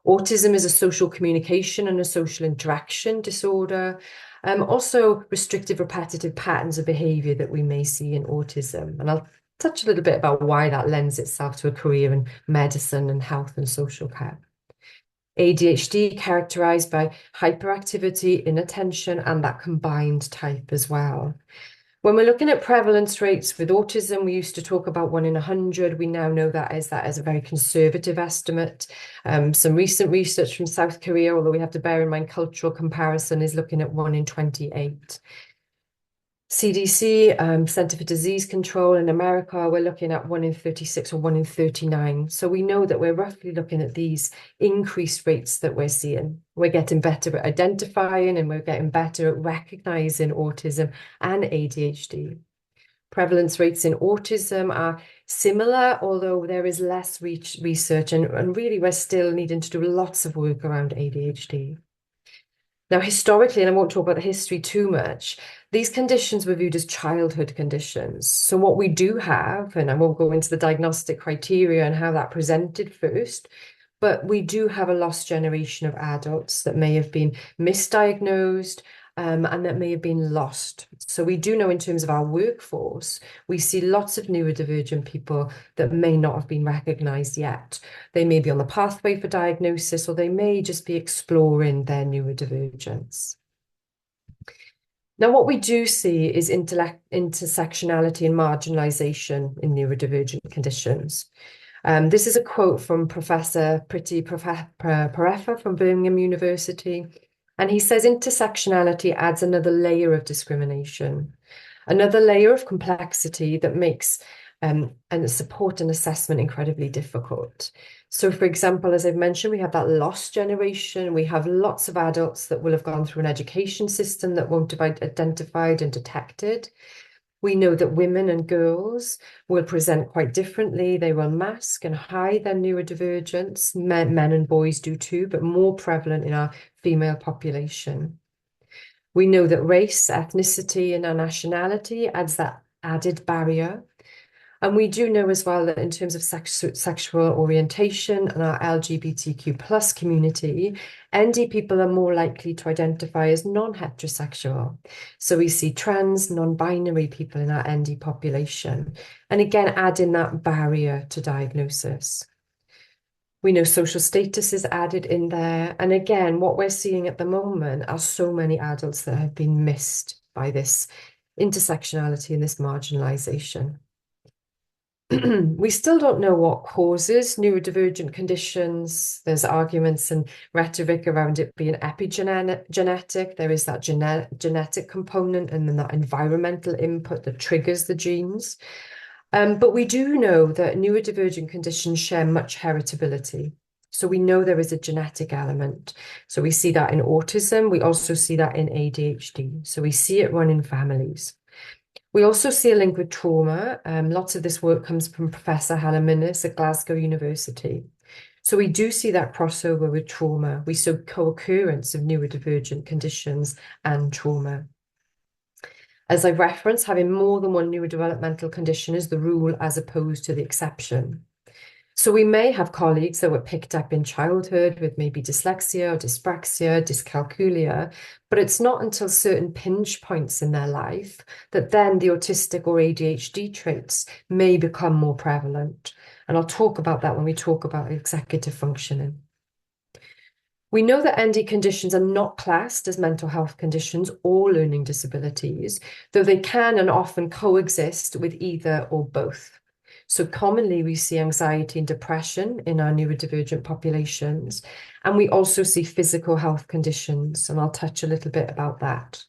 Autism is a social communication and a social interaction disorder. Also restrictive repetitive patterns of behavior that we may see in autism. And I'll touch a little bit about why that lends itself to a career in medicine and health and social care. ADHD characterized by hyperactivity, inattention, and that combined type as well. When we're looking at prevalence rates with autism, we used to talk about 1 in 100. We now know that as a very conservative estimate. Some recent research from South Korea, although we have to bear in mind cultural comparison, is looking at 1 in 28. CDC, Center for Disease Control in America, we're looking at 1 in 36 or 1 in 39. So we know that we're roughly looking at these increased rates that we're seeing. We're getting better at identifying and we're getting better at recognizing autism and ADHD. Prevalence rates in autism are similar, although there is less research and really we're still needing to do lots of work around ADHD. Now, historically, and I won't talk about the history too much, these conditions were viewed as childhood conditions. So what we do have, and I won't go into the diagnostic criteria and how that presented first, but we do have a lost generation of adults that may have been misdiagnosed, and that may have been lost. So we do know in terms of our workforce, we see lots of neurodivergent people that may not have been recognised yet. They may be on the pathway for diagnosis, or they may just be exploring their neurodivergence. Now, what we do see is intersectionality and marginalisation in neurodivergent conditions. This is a quote from Professor Priti Parekha from Birmingham University. And he says intersectionality adds another layer of discrimination, another layer of complexity that makes and support and assessment incredibly difficult. So, for example, as I've mentioned, we have that lost generation. We have lots of adults that will have gone through an education system that won't have identified and detected. We know that women and girls will present quite differently. They will mask and hide their neurodivergence. Men and boys do too, but more prevalent in our female population. We know that race, ethnicity, and our nationality adds that added barrier. And we do know as well that in terms of sexual orientation and our LGBTQ plus community, ND people are more likely to identify as non-heterosexual. So we see trans, non-binary people in our ND population. And again, adding that barrier to diagnosis. We know social status is added in there. And again, what we're seeing at the moment are so many adults that have been missed by this intersectionality and this marginalisation. We still don't know what causes neurodivergent conditions. There's arguments and rhetoric around it being epigenetic. There is that genetic component and then that environmental input that triggers the genes. But we do know that neurodivergent conditions share much heritability. So we know there is a genetic element. So we see that in autism. We also see that in ADHD. So we see it run in families. We also see a link with trauma. Lots of this work comes from Professor Helen Minnis at Glasgow University. So we do see that crossover with trauma. We see co-occurrence of neurodivergent conditions and trauma. As I referenced, having more than one neurodevelopmental condition is the rule as opposed to the exception. So we may have colleagues that were picked up in childhood with maybe dyslexia or dyspraxia, dyscalculia, but it's not until certain pinch points in their life that then the autistic or ADHD traits may become more prevalent. And I'll talk about that when we talk about executive functioning. We know that ND conditions are not classed as mental health conditions or learning disabilities, though they can and often coexist with either or both. So commonly we see anxiety and depression in our neurodivergent populations, and we also see physical health conditions, and I'll touch a little bit about that.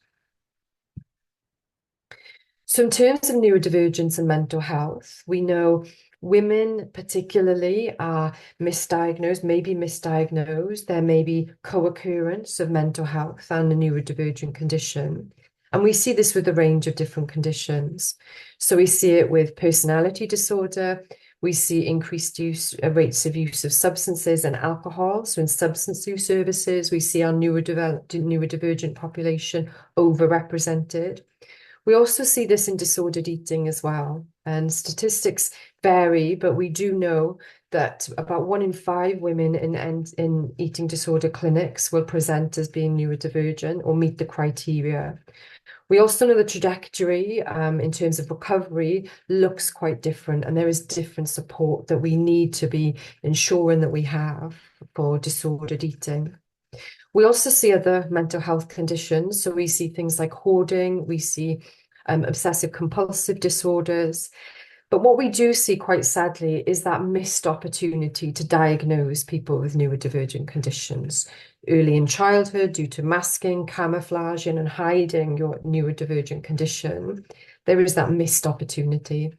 So in terms of neurodivergence and mental health, we know women particularly are misdiagnosed, maybe misdiagnosed. There may be co-occurrence of mental health and a neurodivergent condition. And we see this with a range of different conditions. So we see it with personality disorder. We see increased rates of use of substances and alcohol. So in substance use services, we see our neurodivergent population overrepresented. We also see this in disordered eating as well. And statistics vary, but we do know that about 1 in 5 women in eating disorder clinics will present as being neurodivergent or meet the criteria. We also know the trajectory in terms of recovery looks quite different, and there is different support that we need to be ensuring that we have for disordered eating. We also see other mental health conditions. So we see things like hoarding, we see obsessive compulsive disorders. But what we do see quite sadly is that missed opportunity to diagnose people with neurodivergent conditions early in childhood due to masking, camouflaging and hiding your neurodivergent condition. There is that missed opportunity.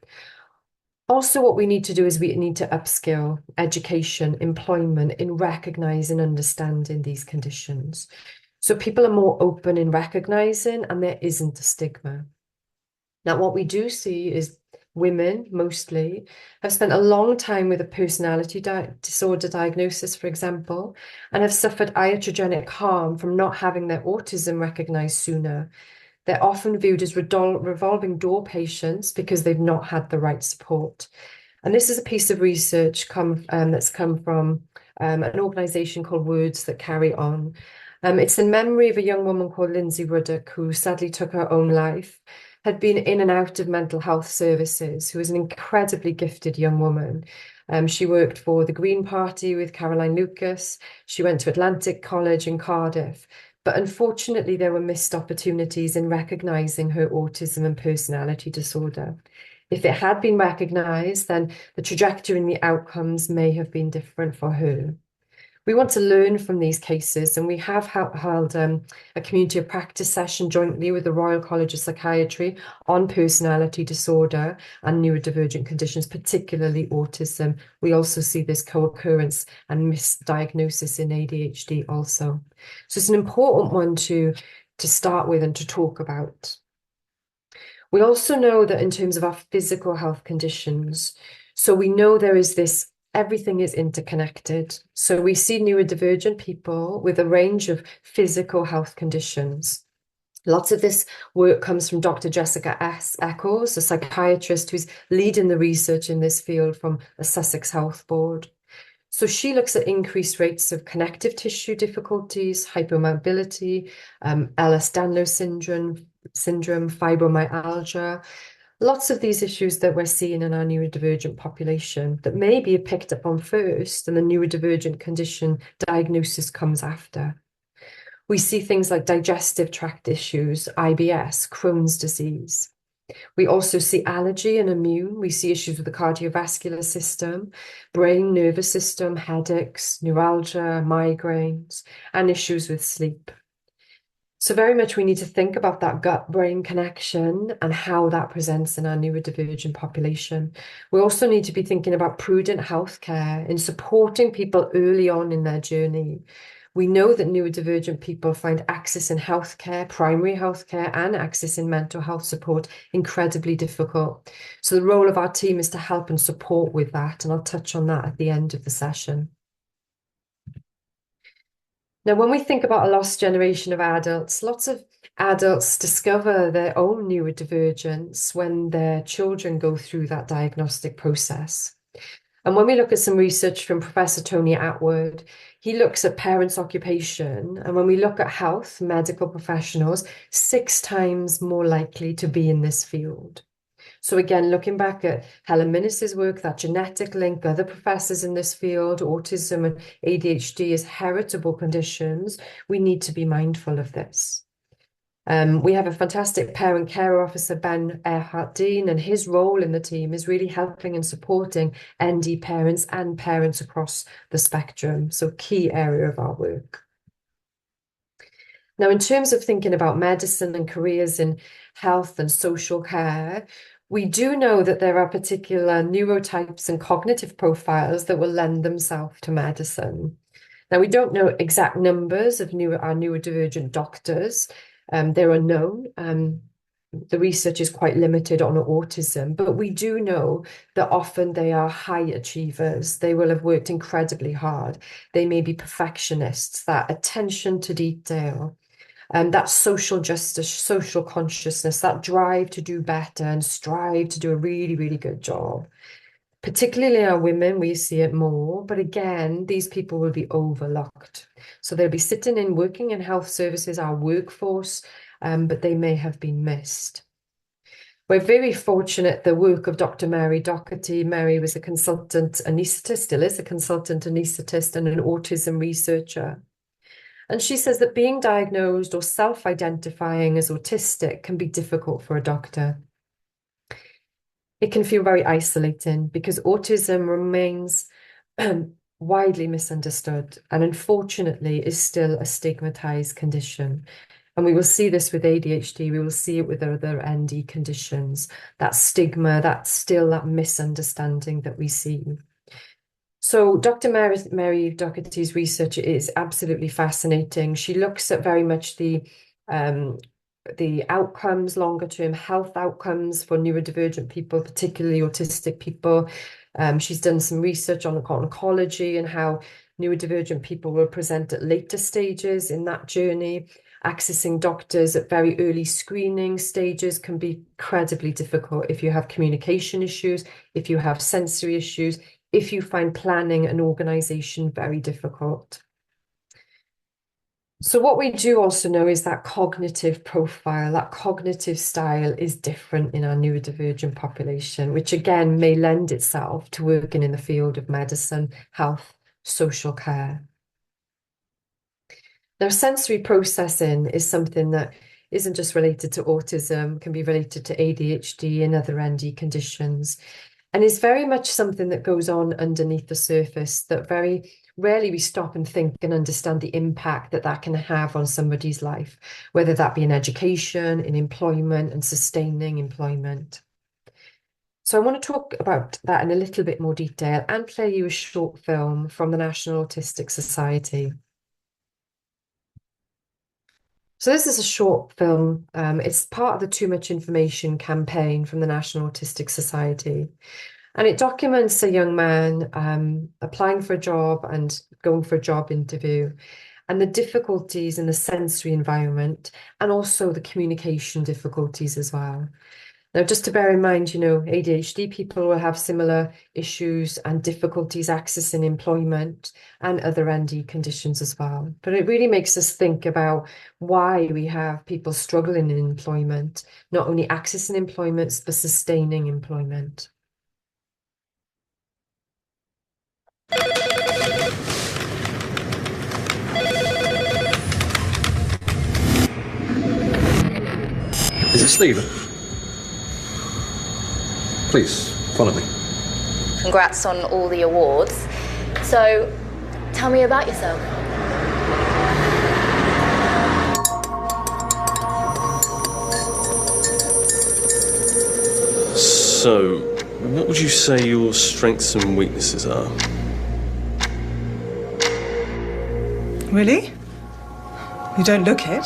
Also, what we need to do is we need to upskill education, employment in recognizing and understanding these conditions. So people are more open in recognizing and there isn't a stigma. Now, what we do see is women mostly have spent a long time with a personality disorder diagnosis, for example, and have suffered iatrogenic harm from not having their autism recognized sooner. They're often viewed as revolving door patients because they've not had the right support. And this is a piece of research that's come from an organisation called Words That Carry On. It's in memory of a young woman called Lindsay Ruddock, who sadly took her own life, had been in and out of mental health services, who was an incredibly gifted young woman. She worked for the Green Party with Caroline Lucas. She went to Atlantic College in Cardiff. But unfortunately, there were missed opportunities in recognising her autism and personality disorder. If it had been recognised, then the trajectory and the outcomes may have been different for her. We want to learn from these cases, and we have held a community of practice session jointly with the Royal College of Psychiatry on personality disorder and neurodivergent conditions, particularly autism. We also see this co-occurrence and misdiagnosis in ADHD also. So it's an important one to start with and to talk about. We also know that in terms of our physical health conditions, so we know there is this everything is interconnected. So we see neurodivergent people with a range of physical health conditions. Lots of this work comes from Dr. Jessica Eccles, a psychiatrist who's leading the research in this field from the Sussex Health Board. So she looks at increased rates of connective tissue difficulties, hypermobility, Ehlers-Danlos syndrome, fibromyalgia, lots of these issues that we're seeing in our neurodivergent population that maybe are picked up on first and the neurodivergent condition diagnosis comes after. We see things like digestive tract issues, IBS, Crohn's disease. We also see allergy and immune. We see issues with the cardiovascular system, brain, nervous system, headaches, neuralgia, migraines, and issues with sleep. So very much we need to think about that gut-brain connection and how that presents in our neurodivergent population. We also need to be thinking about prudent healthcare in supporting people early on in their journey. We know that neurodivergent people find access in healthcare, primary healthcare, and access in mental health support incredibly difficult. So the role of our team is to help and support with that, and I'll touch on that at the end of the session. Now, when we think about a lost generation of adults, lots of adults discover their own neurodivergence when their children go through that diagnostic process. And when we look at some research from Professor Tony Atwood, he looks at parents' occupation. And when we look at health, medical professionals, 6 times more likely to be in this field. So again, looking back at Helen Minnis's work, that genetic link, other professors in this field, autism and ADHD as heritable conditions, we need to be mindful of this. We have a fantastic parent care officer, Ben Earhart-Dean, and his role in the team is really helping and supporting ND parents and parents across the spectrum. So key area of our work. Now, in terms of thinking about medicine and careers in health and social care, we do know that there are particular neurotypes and cognitive profiles that will lend themselves to medicine. Now, we don't know exact numbers of our neurodivergent doctors. There are known. The research is quite limited on autism, but we do know that often they are high achievers. They will have worked incredibly hard. They may be perfectionists, that attention to detail, that social justice, social consciousness, that drive to do better and strive to do a really, really good job. Particularly our women, we see it more, but again, these people will be overlooked. So they'll be sitting in working in health services, our workforce, but they may have been missed. We're very fortunate the work of Dr. Mary Doherty. Mary was a consultant anaesthetist, still is a consultant anaesthetist and an autism researcher. And she says that being diagnosed or self-identifying as autistic can be difficult for a doctor. It can feel very isolating because autism remains widely misunderstood and unfortunately is still a stigmatized condition. And we will see this with ADHD, we will see it with other ND conditions, that stigma, that misunderstanding that we see. So Dr. Mary Doherty's research is absolutely fascinating. She looks at very much the outcomes, longer term health outcomes for neurodivergent people, particularly autistic people. She's done some research on oncology and how neurodivergent people will present at later stages in that journey. Accessing doctors at very early screening stages can be incredibly difficult if you have communication issues, if you have sensory issues, if you find planning and organization very difficult. So what we do also know is that cognitive profile, that cognitive style is different in our neurodivergent population, which again may lend itself to working in the field of medicine, health, social care. Now, sensory processing is something that isn't just related to autism, can be related to ADHD and other ND conditions, and is very much something that goes on underneath the surface that very rarely we stop and think and understand the impact that that can have on somebody's life, whether that be in education, in employment, and sustaining employment. So I want to talk about that in a little bit more detail and play you a short film from the National Autistic Society. So this is a short film. It's part of the Too Much Information campaign from the National Autistic Society. And it documents a young man applying for a job and going for a job interview and the difficulties in the sensory environment and also the communication difficulties as well. Now, just to bear in mind, you know, ADHD people will have similar issues and difficulties accessing employment and other ND conditions as well. But it really makes us think about why we have people struggling in employment, not only accessing employment, but sustaining employment. Is it Stephen? Please, follow me. Congrats on all the awards. So, tell me about yourself. So, what would you say your strengths and weaknesses are? Really? You don't look it.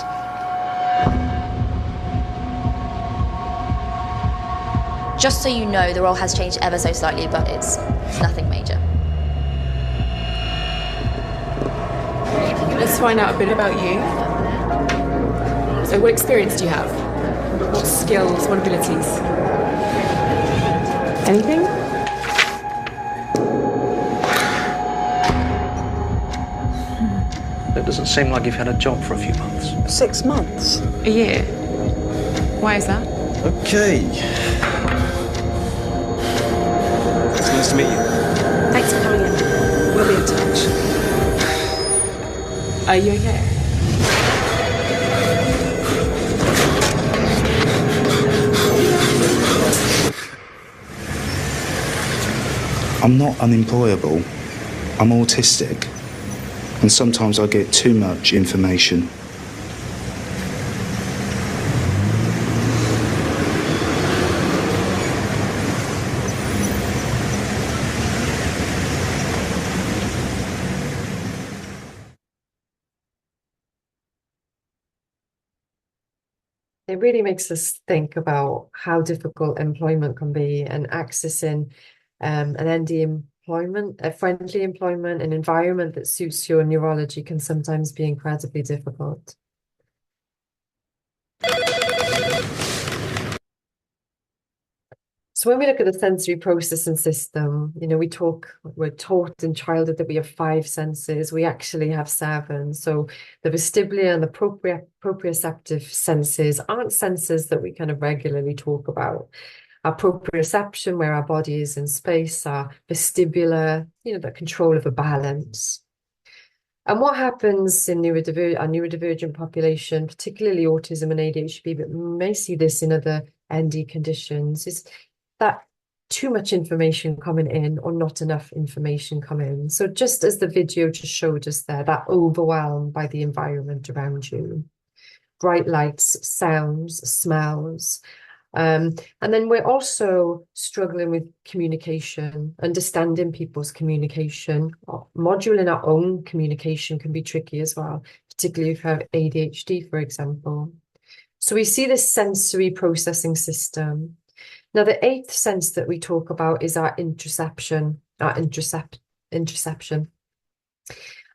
Just so you know, the role has changed ever so slightly, but it's nothing major. Let's find out a bit about you. So what experience do you have? What skills, what abilities? Anything? It doesn't seem like you've had a job for a few months. 6 months? A year. Why is that? Okay. It's nice to meet you. Thanks for coming in. We'll be in touch. Are you okay? I'm not unemployable. I'm autistic. And sometimes I get too much information. It really makes us think about how difficult employment can be, and accessing an ND employment, a friendly employment, an environment that suits your neurology can sometimes be incredibly difficult. So when we look at the sensory processing system, you know, we're taught in childhood that we have 5 senses. We actually have 7. So the vestibular and the proprioceptive senses aren't senses that we kind of regularly talk about. Our proprioception, where our body is in space, our vestibular, you know, the control of a balance. And what happens in our neurodivergent population, particularly autism and ADHD, but we may see this in other ND conditions, is that too much information coming in or not enough information coming in. So just as the video just showed us there, that overwhelmed by the environment around you. Bright lights, sounds, smells. And then we're also struggling with communication, understanding people's communication. Moduling our own communication can be tricky as well, particularly if you have ADHD, for example. So we see this sensory processing system. Now, the 8th sense that we talk about is our interoception.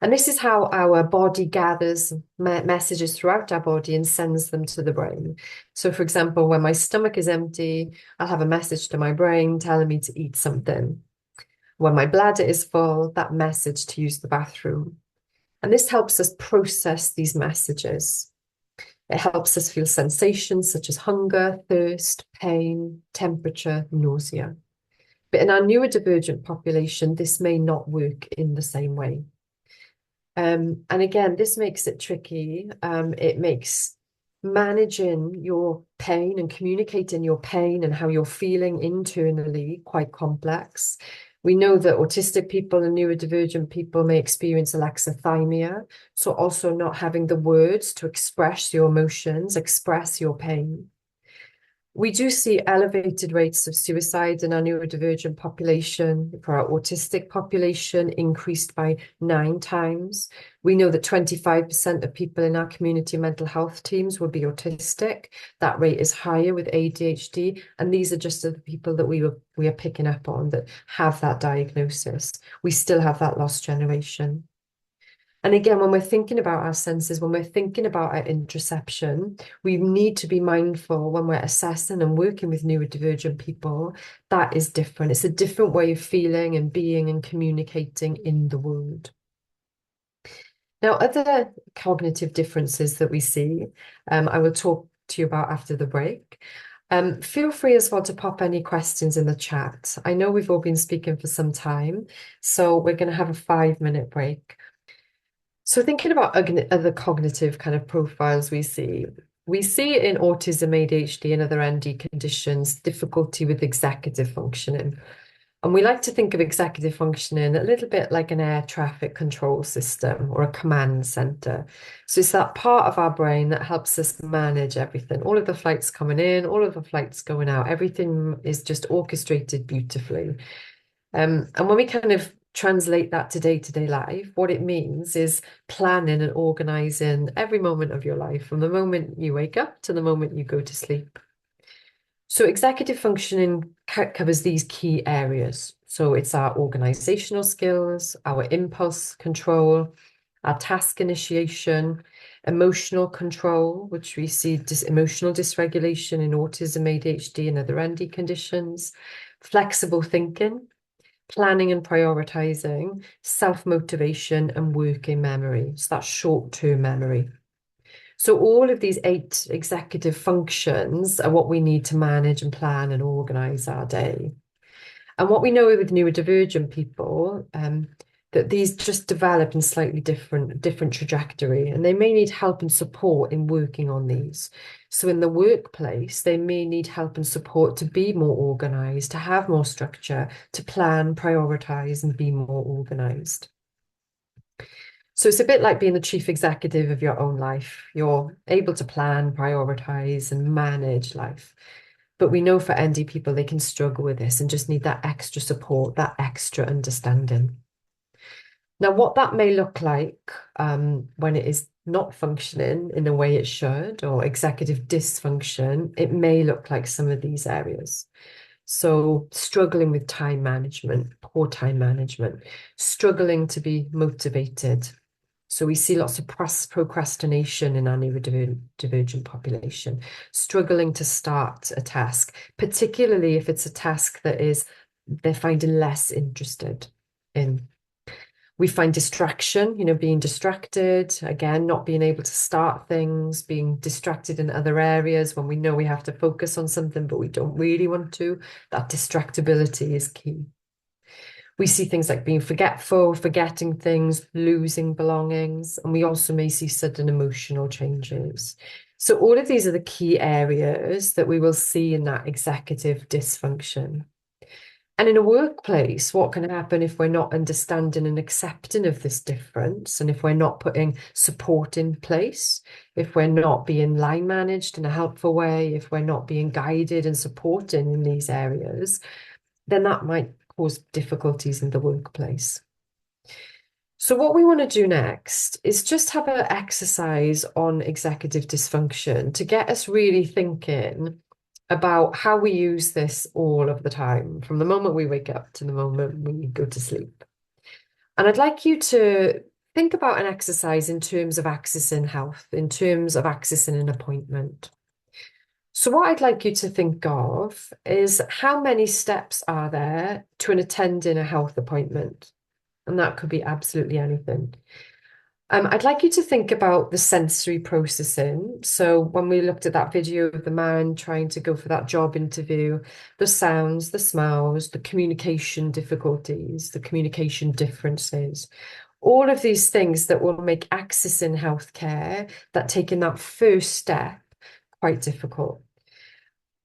And this is how our body gathers messages throughout our body and sends them to the brain. So, for example, when my stomach is empty, I'll have a message to my brain telling me to eat something. When my bladder is full, that message to use the bathroom. And this helps us process these messages. It helps us feel sensations such as hunger, thirst, pain, temperature, nausea. But in our neurodivergent population, this may not work in the same way. And again, this makes it tricky. It makes managing your pain and communicating your pain and how you're feeling internally quite complex. We know that autistic people and neurodivergent people may experience alexithymia, so also not having the words to express your emotions, express your pain. We do see elevated rates of suicide in our neurodivergent population. For our autistic population, increased by 9 times. We know that 25% of people in our community mental health teams will be autistic. That rate is higher with ADHD. And these are just the people that we are picking up on that have that diagnosis. We still have that lost generation. And again, when we're thinking about our senses, when we're thinking about our interoception, we need to be mindful when we're assessing and working with neurodivergent people, that is different. It's a different way of feeling and being and communicating in the world. Now, other cognitive differences that we see, I will talk to you about after the break. Feel free as well to pop any questions in the chat. I know we've all been speaking for some time, so we're going to have a 5-minute break. So thinking about other cognitive kind of profiles we see, we see in autism, ADHD, and other ND conditions difficulty with executive functioning. And we like to think of executive functioning a little bit like an air traffic control system or a command center. So it's that part of our brain that helps us manage everything. All of the flights coming in, all of the flights going out, everything is just orchestrated beautifully. And when we kind of translate that to day-to-day life, what it means is planning and organizing every moment of your life, from the moment you wake up to the moment you go to sleep. So executive functioning covers these key areas. So it's our organizational skills, our impulse control, our task initiation, emotional control, which we see emotional dysregulation in autism, ADHD, and other ND conditions, flexible thinking, planning and prioritizing, self-motivation, and working memory. So that's short-term memory. So all of these 8 executive functions are what we need to manage and plan and organize our day. And what we know with neurodivergent people, that these just develop in slightly different trajectory, and they may need help and support in working on these. So in the workplace, they may need help and support to be more organized, to have more structure, to plan, prioritize, and be more organized. So it's a bit like being the chief executive of your own life. You're able to plan, prioritize, and manage life. But we know for ND people, they can struggle with this and just need that extra support, that extra understanding. Now, what that may look like when it is not functioning in the way it should, or executive dysfunction, it may look like some of these areas. So struggling with time management, poor time management, struggling to be motivated. So we see lots of procrastination in our neurodivergent population, struggling to start a task, particularly if it's a task that they're finding less interested in. We find distraction, being distracted, again, not being able to start things, being distracted in other areas when we know we have to focus on something, but we don't really want to. That distractibility is key. We see things like being forgetful, forgetting things, losing belongings, and we also may see sudden emotional changes. So all of these are the key areas that we will see in that executive dysfunction. And in a workplace, what can happen if we're not understanding and accepting of this difference, and if we're not putting support in place, if we're not being line managed in a helpful way, if we're not being guided and supported in these areas, then that might cause difficulties in the workplace. So what we want to do next is just have an exercise on executive dysfunction to get us really thinking about how we use this all of the time, from the moment we wake up to the moment we go to sleep. And I'd like you to think about an exercise in terms of accessing health, in terms of accessing an appointment. So what I'd like you to think of is, how many steps are there to attending a health appointment? And that could be absolutely anything. I'd like you to think about the sensory processing. So when we looked at that video of the man trying to go for that job interview, the sounds, the smells, the communication difficulties, the communication differences, all of these things that will make accessing healthcare, that taking that first step, quite difficult.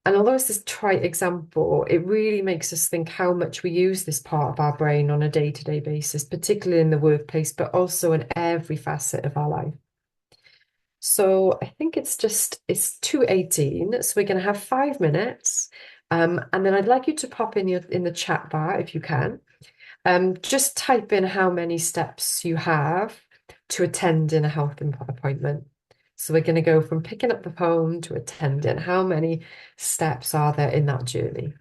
And although it's this trite example, it really makes us think how much we use this part of our brain on a day-to-day basis, particularly in the workplace, but also in every facet of our life. So I think it's 2:18, so we're going to have 5 minutes. And then I'd like you to pop in the chat bar if you can. Just type in how many steps you have to attend in a health appointment. So we're going to go from picking up the phone to attending. How many steps are there in that journey?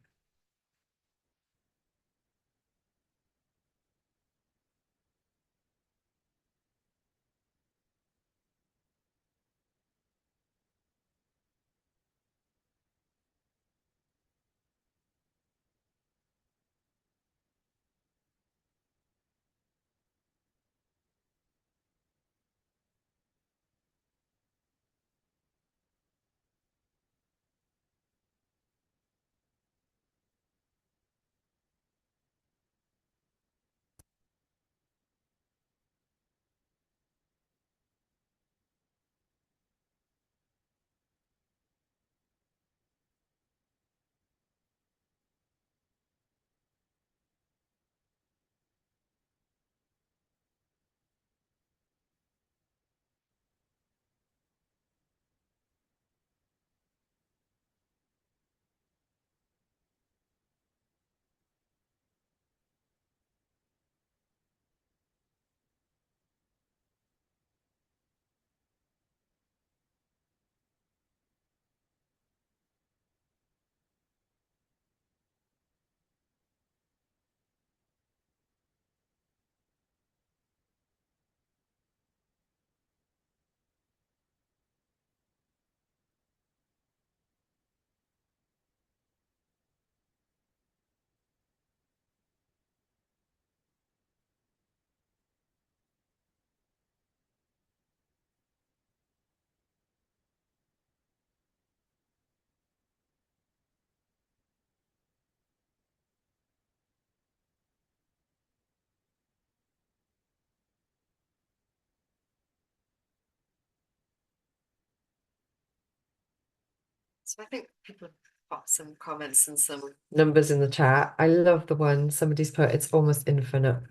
So I think people have got some comments and some numbers in the chat. I love the one somebody's put, it's almost infinite.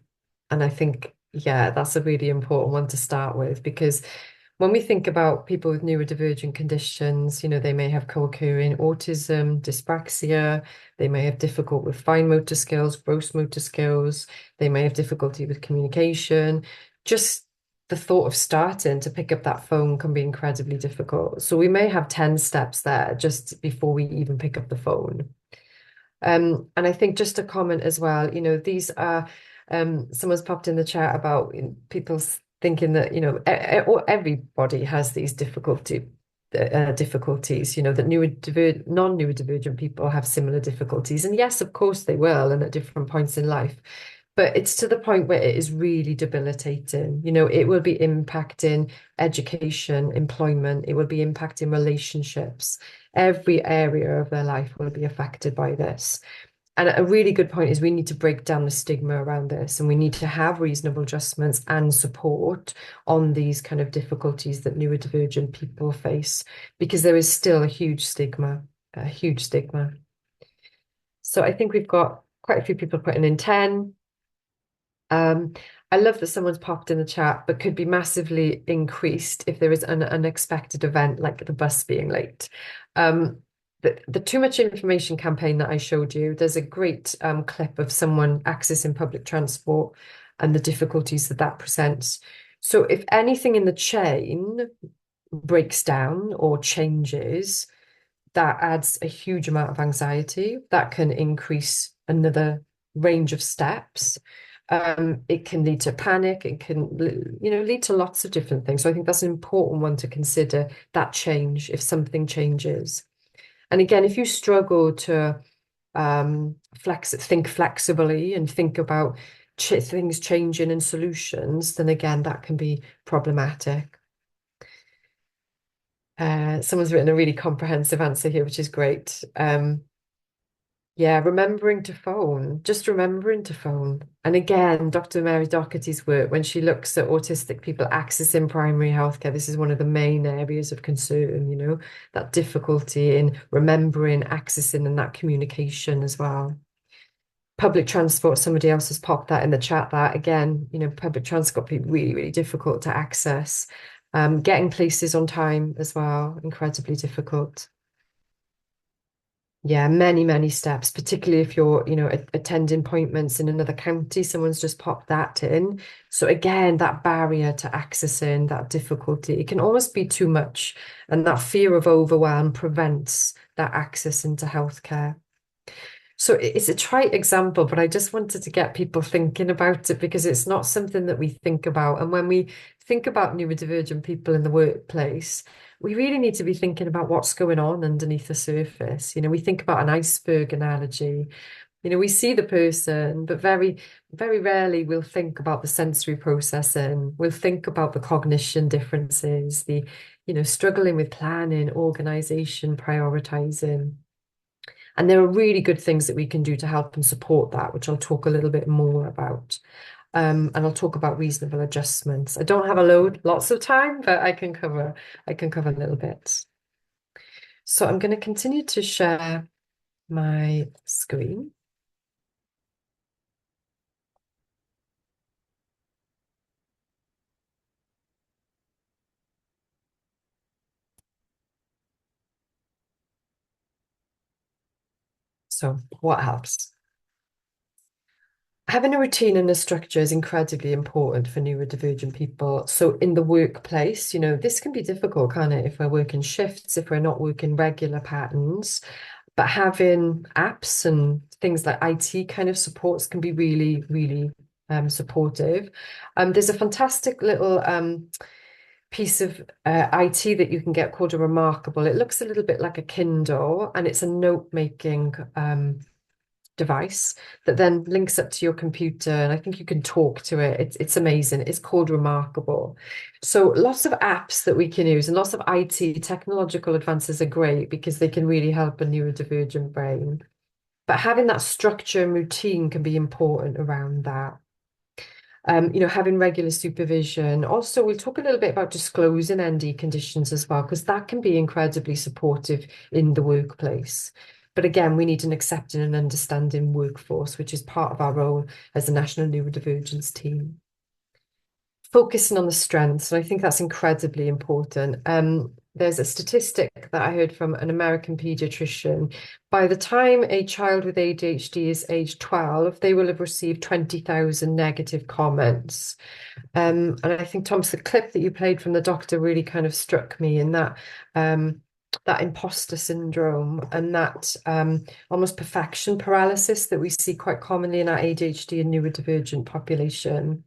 And I think, yeah, that's a really important one to start with, because when we think about people with neurodivergent conditions, they may have co-occurring autism, dyspraxia, they may have difficult with fine motor skills, gross motor skills, they may have difficulty with communication. Just the thought of starting to pick up that phone can be incredibly difficult. So we may have 10 steps there just before we even pick up the phone. And I think just a comment as well, these are, someone's popped in the chat about people thinking that, everybody has these difficulties, that non-neurodivergent people have similar difficulties. And yes, of course they will, and at different points in life. But it's to the point where it is really debilitating. It will be impacting education, employment, it will be impacting relationships. Every area of their life will be affected by this. And a really good point is we need to break down the stigma around this, and we need to have reasonable adjustments and support on these kind of difficulties that neurodivergent people face, because there is still a huge stigma, a huge stigma. So I think we've got quite a few people putting in 10. I love that someone's popped in the chat, but could be massively increased if there is an unexpected event like the bus being late. The Too Much Information campaign that I showed you, there's a great clip of someone accessing public transport and the difficulties that presents. So if anything in the chain breaks down or changes, that adds a huge amount of anxiety. That can increase another range of steps. It can lead to panic. It can, lead to lots of different things. So I think that's an important one to consider, that change, if something changes. And again, if you struggle to think flexibly and think about things changing and solutions, then again, that can be problematic. Someone's written a really comprehensive answer here, which is great. Yeah, remembering to phone, just remembering to phone. And again, Dr. Mary Doherty's work, when she looks at autistic people accessing primary healthcare, this is one of the main areas of concern, that difficulty in remembering, accessing, and that communication as well. Public transport, somebody else has popped that in the chat, that again, public transport can be really, really difficult to access. Getting places on time as well, incredibly difficult. Yeah, many, many steps, particularly if you're, attending appointments in another county. Someone's just popped that in. So again, that barrier to accessing, that difficulty, it can almost be too much. And that fear of overwhelm prevents that access into healthcare. So it's a trite example, but I just wanted to get people thinking about it, because it's not something that we think about. And when we think about neurodivergent people in the workplace, we really need to be thinking about what's going on underneath the surface. We think about an iceberg analogy. We see the person, but very, very rarely we'll think about the sensory processing. We'll think about the cognition differences, the, struggling with planning, organization, prioritizing. And there are really good things that we can do to help and support that, which I'll talk a little bit more about. And I'll talk about reasonable adjustments. I don't have lots of time, but I can cover a little bit. So I'm going to continue to share my screen. So what helps? Having a routine and a structure is incredibly important for neurodivergent people. So in the workplace, this can be difficult, can't it? If we're working shifts, if we're not working regular patterns, but having apps and things like IT kind of supports can be really, really supportive. There's a fantastic little piece of IT that you can get called a Remarkable. It looks a little bit like a Kindle, and it's a note-making device that then links up to your computer, and I think you can talk to it. It's amazing. It's called Remarkable. So lots of apps that we can use, and lots of IT technological advances are great because they can really help a neurodivergent brain. But having that structure and routine can be important around that. Having regular supervision. Also, we'll talk a little bit about disclosing ND conditions as well, because that can be incredibly supportive in the workplace. But again, we need an accepting and understanding workforce, which is part of our role as the National Neurodivergence team. Focusing on the strengths, and I think that's incredibly important. There's a statistic that I heard from an American pediatrician. By the time a child with ADHD is age 12, they will have received 20,000 negative comments. And I think, Thomas, the clip that you played from the doctor really kind of struck me in that that imposter syndrome and that almost perfection paralysis that we see quite commonly in our ADHD and neurodivergent population.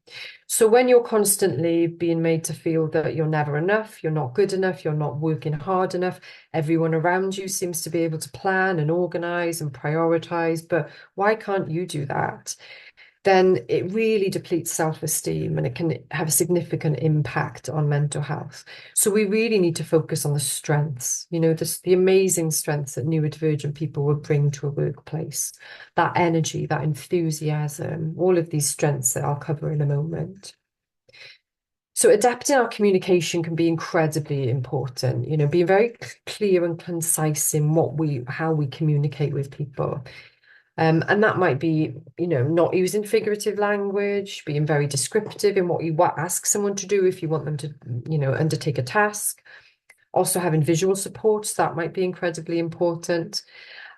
So when you're constantly being made to feel that you're never enough, you're not good enough, you're not working hard enough, everyone around you seems to be able to plan and organize and prioritize, but why can't you do that? Then it really depletes self-esteem and it can have a significant impact on mental health. So we really need to focus on the strengths, the amazing strengths that neurodivergent people will bring to a workplace, that energy, that enthusiasm, all of these strengths that I'll cover in a moment. So adapting our communication can be incredibly important, being very clear and concise in how we communicate with people. And that might be, not using figurative language, being very descriptive in what you ask someone to do if you want them to, undertake a task. Also having visual supports, that might be incredibly important.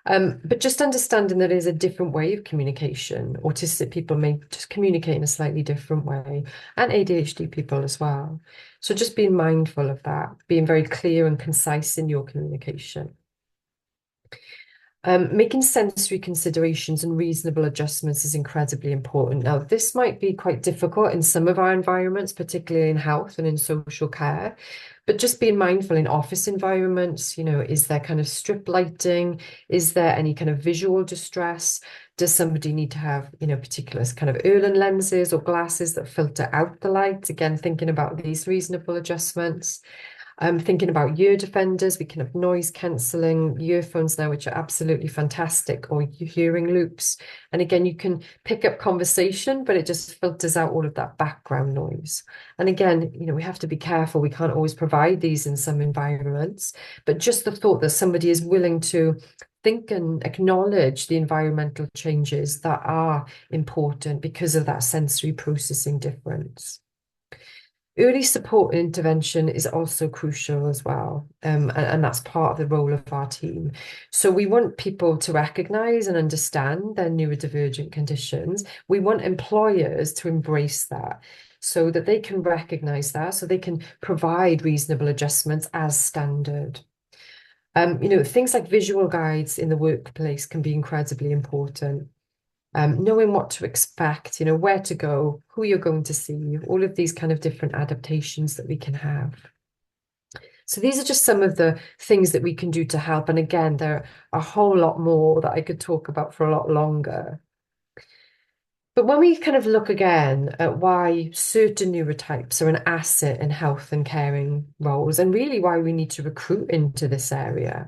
But just understanding that there's a different way of communication. Autistic people may just communicate in a slightly different way, and ADHD people as well. So just being mindful of that, being very clear and concise in your communication. Making sensory considerations and reasonable adjustments is incredibly important. Now, this might be quite difficult in some of our environments, particularly in health and in social care, but just being mindful in office environments, is there kind of strip lighting? Is there any kind of visual distress? Does somebody need to have, particular kind of Erlen lenses or glasses that filter out the light? Again, thinking about these reasonable adjustments. Thinking about ear defenders, we can have noise cancelling earphones now, which are absolutely fantastic, or hearing loops. And again, you can pick up conversation, but it just filters out all of that background noise. And again, we have to be careful. We can't always provide these in some environments, but just the thought that somebody is willing to think and acknowledge the environmental changes that are important because of that sensory processing difference. Early support and intervention is also crucial as well, and that's part of the role of our team. So we want people to recognise and understand their neurodivergent conditions. We want employers to embrace that so that they can recognise that, so they can provide reasonable adjustments as standard. Things like visual guides in the workplace can be incredibly important. Knowing what to expect, where to go, who you're going to see, all of these kind of different adaptations that we can have. So these are just some of the things that we can do to help. And again, there are a whole lot more that I could talk about for a lot longer. But when we kind of look again at why certain neurotypes are an asset in health and caring roles, and really why we need to recruit into this area,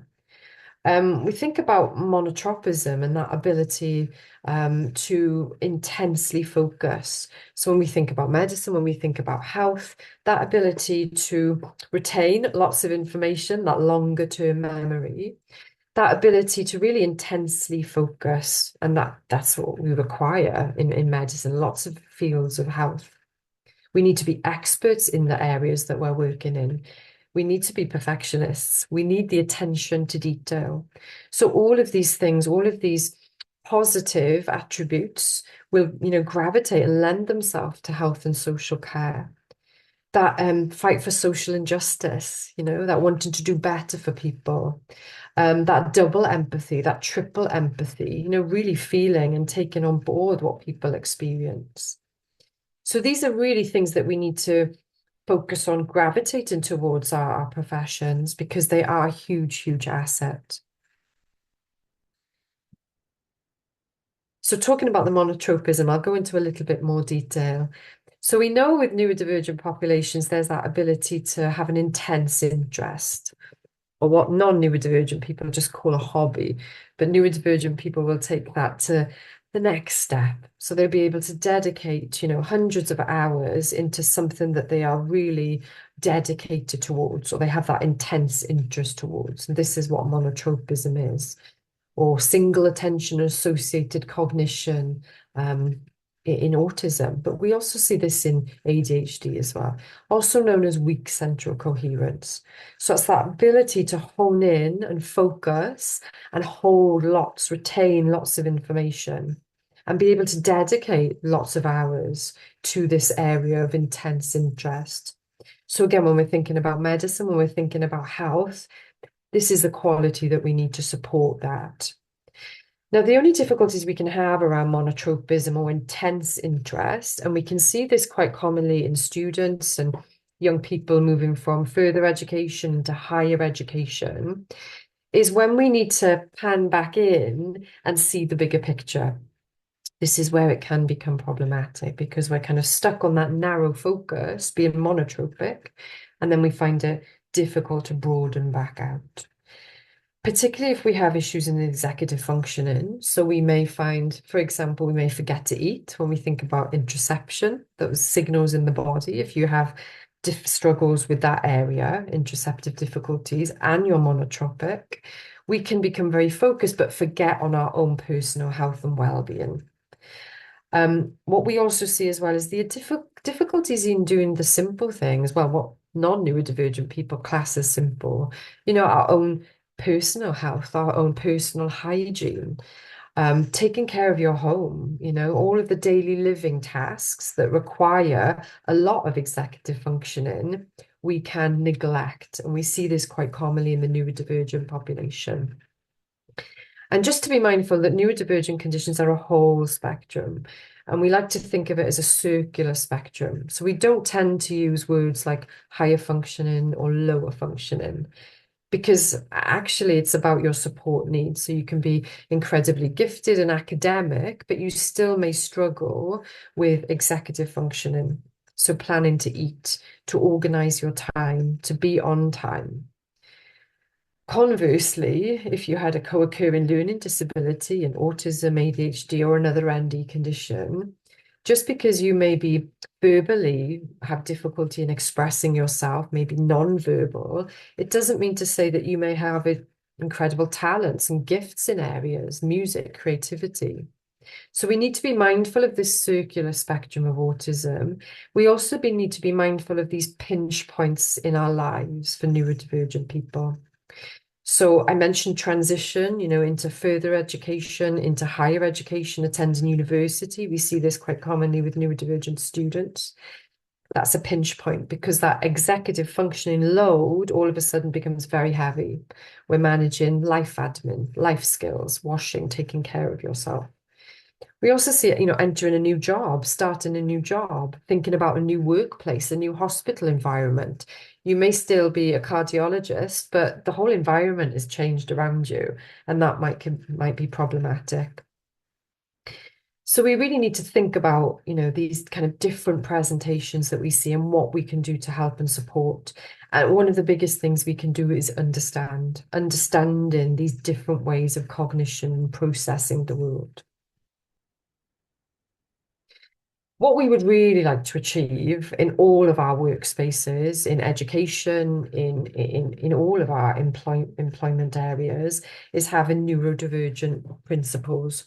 we think about monotropism and that ability to intensely focus. So when we think about medicine, when we think about health, that ability to retain lots of information, that longer term memory, that ability to really intensely focus, and that's what we require in medicine, lots of fields of health. We need to be experts in the areas that we're working in. We need to be perfectionists. We need the attention to detail. So all of these things, all of these positive attributes will, gravitate and lend themselves to health and social care. That fight for social injustice, that wanting to do better for people, that double empathy, that triple empathy, really feeling and taking on board what people experience. So these are really things that we need to focus on gravitating towards our professions, because they are a huge, huge asset. So talking about the monotropism, I'll go into a little bit more detail. So we know with neurodivergent populations, there's that ability to have an intense interest. or what non-neurodivergent people just call a hobby. But neurodivergent people will take that to the next step. So they'll be able to dedicate, hundreds of hours into something that they are really dedicated towards, or they have that intense interest towards. And this is what monotropism is, or single attention associated cognition, in autism, but we also see this in ADHD as well, also known as weak central coherence. So it's that ability to hone in and focus and hold lots, retain lots of information, and be able to dedicate lots of hours to this area of intense interest. So again, when we're thinking about medicine, when we're thinking about health, this is the quality that we need to support that. Now, the only difficulties we can have around monotropism or intense interest, and we can see this quite commonly in students and young people moving from further education to higher education, is when we need to pan back in and see the bigger picture. This is where it can become problematic because we're kind of stuck on that narrow focus, being monotropic, and then we find it difficult to broaden back out. Particularly if we have issues in executive functioning. So we may find, for example, we may forget to eat when we think about interoception, those signals in the body. If you have struggles with that area, interoceptive difficulties, and you're monotropic, we can become very focused but forget on our own personal health and well-being. What we also see as well is the difficulties in doing the simple things. Well, what non-neurodivergent people class as simple, our own personal health, our own personal hygiene, taking care of your home, all of the daily living tasks that require a lot of executive functioning, we can neglect. And we see this quite commonly in the neurodivergent population. And just to be mindful that neurodivergent conditions are a whole spectrum, and we like to think of it as a circular spectrum. So we don't tend to use words like higher functioning or lower functioning, because actually it's about your support needs. So you can be incredibly gifted and academic, but you still may struggle with executive functioning. So planning to eat, to organize your time, to be on time. Conversely, if you had a co-occurring learning disability, an autism, ADHD, or another ND condition, just because you maybe verbally have difficulty in expressing yourself, maybe non-verbal, it doesn't mean to say that you may have incredible talents and gifts in areas, music, creativity. So we need to be mindful of this circular spectrum of autism. We also need to be mindful of these pinch points in our lives for neurodivergent people. So I mentioned transition, into further education, into higher education, attending university. We see this quite commonly with neurodivergent students. That's a pinch point because that executive functioning load all of a sudden becomes very heavy. We're managing life admin, life skills, washing, taking care of yourself. We also see it, entering a new job, starting a new job, thinking about a new workplace, a new hospital environment. You may still be a cardiologist, but the whole environment has changed around you, and that might be problematic. So we really need to think about, these kind of different presentations that we see and what we can do to help and support. And one of the biggest things we can do is understanding these different ways of cognition and processing the world. What we would really like to achieve in all of our workspaces, in education, in all of our employment areas, is having neurodivergent principles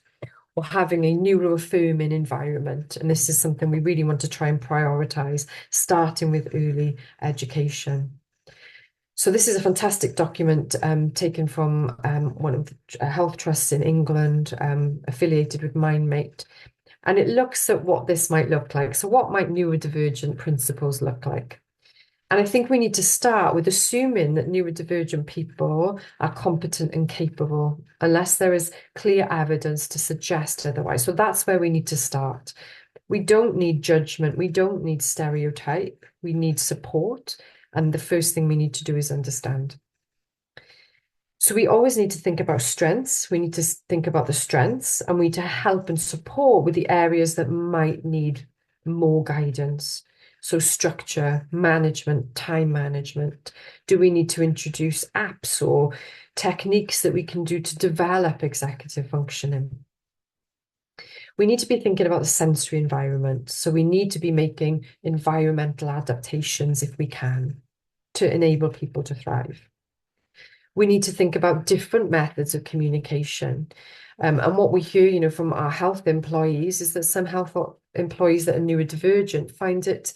or having a neuroaffirming environment. And this is something we really want to try and prioritize, starting with early education. So this is a fantastic document taken from one of the health trusts in England, affiliated with MindMate. And it looks at what this might look like. So what might neurodivergent principles look like? And I think we need to start with assuming that neurodivergent people are competent and capable, unless there is clear evidence to suggest otherwise. So that's where we need to start. We don't need judgment. We don't need stereotype. We need support. And the first thing we need to do is understand. So we always need to think about strengths. We need to think about the strengths, and we need to help and support with the areas that might need more guidance. So structure, management, time management. Do we need to introduce apps or techniques that we can do to develop executive functioning? We need to be thinking about the sensory environment. So we need to be making environmental adaptations if we can to enable people to thrive. We need to think about different methods of communication. And what we hear, you know, from our health employees is that some health employees that are neurodivergent find it,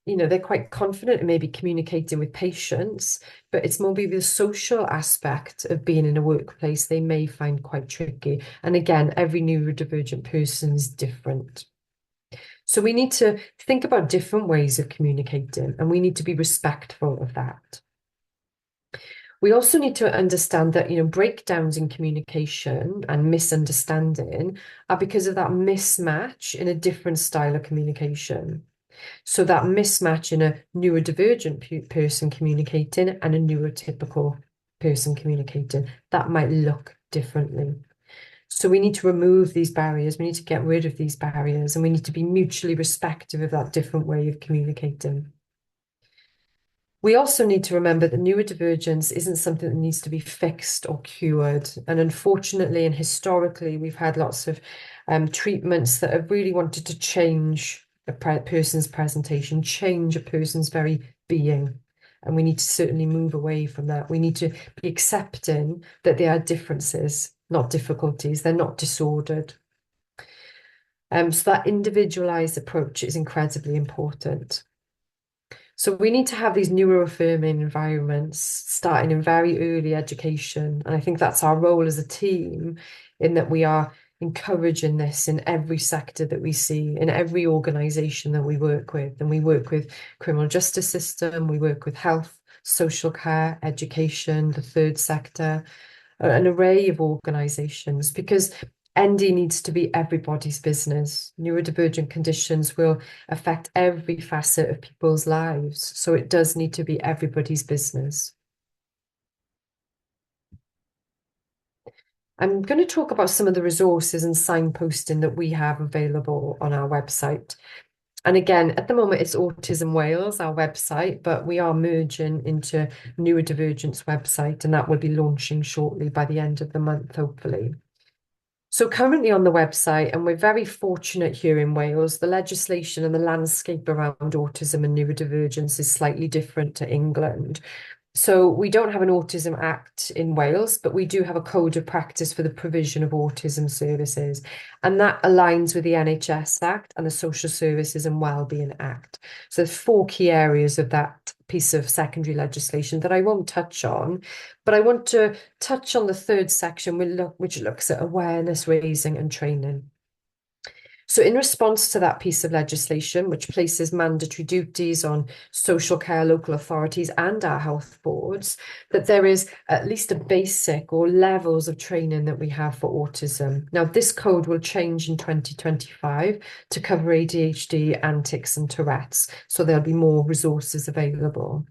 you know, they're quite confident in maybe communicating with patients, but it's more maybe the social aspect of being in a workplace they may find quite tricky. And again, every neurodivergent person is different. So we need to think about different ways of communicating, and we need to be respectful of that. We also need to understand that, you know, breakdowns in communication and misunderstanding are because of that mismatch in a different style of communication. So that mismatch in a neurodivergent person communicating and a neurotypical person communicating, that might look differently. So we need to remove these barriers. We need to get rid of these barriers, and we need to be mutually respectful of that different way of communicating. We also need to remember that neurodivergence isn't something that needs to be fixed or cured. And unfortunately and historically, we've had lots of treatments that have really wanted to change a person's presentation, change a person's very being. And we need to certainly move away from that. We need to be accepting that there are differences, not difficulties. They're not disordered. So that individualized approach is incredibly important. So we need to have these neuroaffirming environments starting in very early education. And I think that's our role as a team, in that we are encouraging this in every sector that we see, in every organisation that we work with. And we work with criminal justice system, we work with health, social care, education, the third sector, an array of organisations, because ND needs to be everybody's business. Neurodivergent conditions will affect every facet of people's lives. So it does need to be everybody's business. I'm going to talk about some of the resources and signposting that we have available on our website. And again, at the moment, it's Autism Wales, our website, but we are merging into Neurodivergence website, and that will be launching shortly by the end of the month, hopefully. So currently on the website, and we're very fortunate here in Wales, the legislation and the landscape around autism and neurodivergence is slightly different to England. So we don't have an Autism Act in Wales, but we do have a code of practice for the provision of autism services. And that aligns with the NHS Act and the Social Services and Wellbeing Act. So there's 4 key areas of that piece of secondary legislation that I won't touch on, but I want to touch on the 3rd section, which looks at awareness raising and training. So in response to that piece of legislation, which places mandatory duties on social care local authorities and our health boards, that there is at least a basic or levels of training that we have for autism. Now, this code will change in 2025 to cover ADHD, antics and Tourette's, so there'll be more resources available.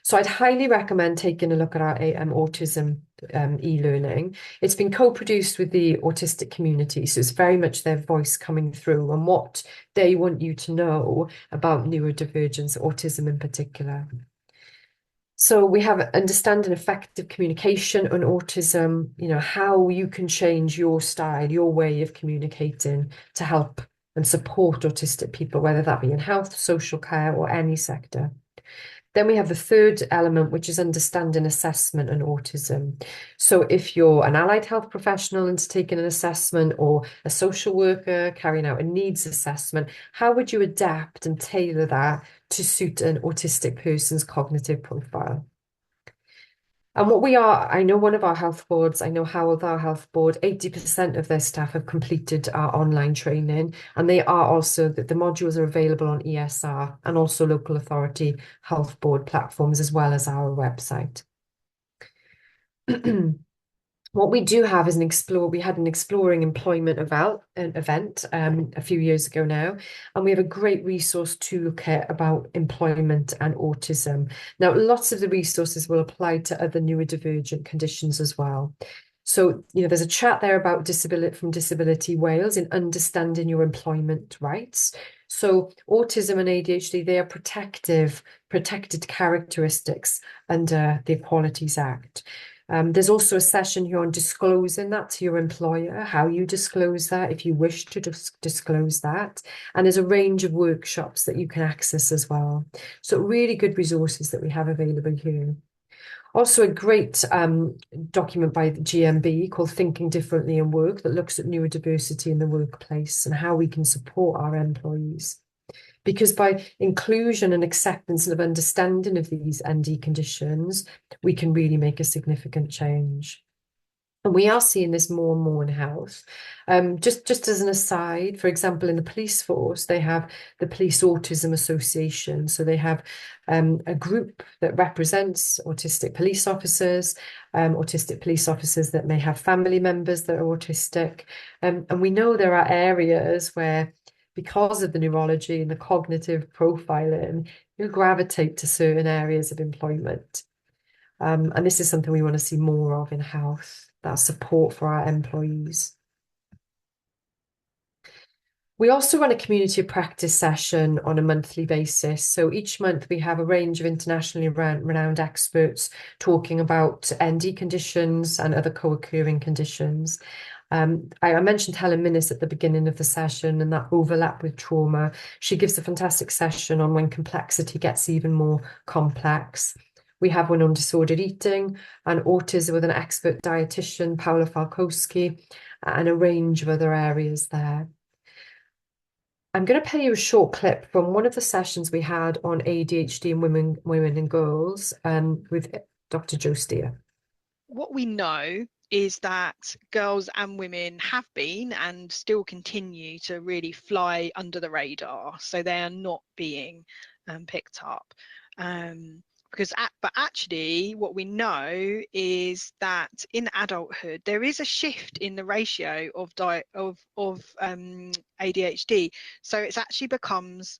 So I'd highly recommend taking a look at our autism e-learning. It's been co-produced with the autistic community, so it's very much their voice coming through and what they want you to know about neurodivergence, autism in particular. So we have understanding effective communication on autism, you know, how you can change your style, your way of communicating to help and support autistic people, whether that be in health, social care or any sector. Then we have the 3rd element, which is understanding assessment and autism. So if you're an allied health professional undertaking an assessment or a social worker carrying out a needs assessment, how would you adapt and tailor that to suit an autistic person's cognitive profile? And what we are, I know one of our health boards, I know Howell, our health board, 80% of their staff have completed our online training, and they are also, the modules are available on ESR and also local authority health board platforms, as well as our website. What we do have is we had an exploring employment event a few years ago now, and we have a great resource toolkit about employment and autism. Now, lots of the resources will apply to other neurodivergent conditions as well. So, you know, there's a chat there about disability from Disability Wales in understanding your employment rights. So autism and ADHD, they are protected characteristics under the Equalities Act. There's also a session here on disclosing that to your employer, how you disclose that if you wish to disclose that. And there's a range of workshops that you can access as well. So really good resources that we have available here. Also a great document by the GMB called Thinking Differently in Work that looks at neurodiversity in the workplace and how we can support our employees. Because by inclusion and acceptance and of understanding of these ND conditions, we can really make a significant change. And we are seeing this more and more in health. Just as an aside, for example, in the police force, they have the Police Autism Association. So they have a group that represents autistic police officers that may have family members that are autistic. And we know there are areas where, because of the neurology and the cognitive profiling, you gravitate to certain areas of employment. And this is something we want to see more of in health, that support for our employees. We also run a community of practice session on a monthly basis. So each month we have a range of internationally renowned experts talking about ND conditions and other co-occurring conditions. I mentioned Helen Minnis at the beginning of the session and that overlap with trauma. She gives a fantastic session on when complexity gets even more complex. We have one on disordered eating and autism with an expert dietitian, Paula Falkowski, and a range of other areas there. I'm going to play you a short clip from one of the sessions we had on ADHD in women and girls with Dr. Jo Steer. What we know is that girls and women have been and still continue to really fly under the radar, so they are not being picked up. But actually what we know is that in adulthood there is a shift in the ratio of ADHD, so it actually becomes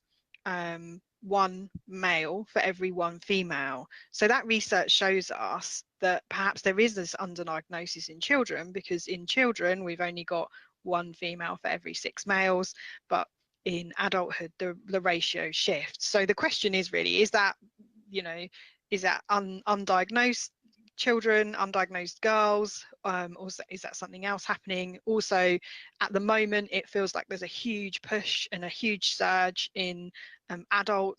one male for every one female. So that research shows us that perhaps there is this underdiagnosis in children, because in children we've only got one female for every 6 males, but in adulthood the ratio shifts. So the question is really, is that, you know, is that undiagnosed children, undiagnosed girls, or is that something else happening? Also, at the moment, it feels like there's a huge push and a huge surge in adult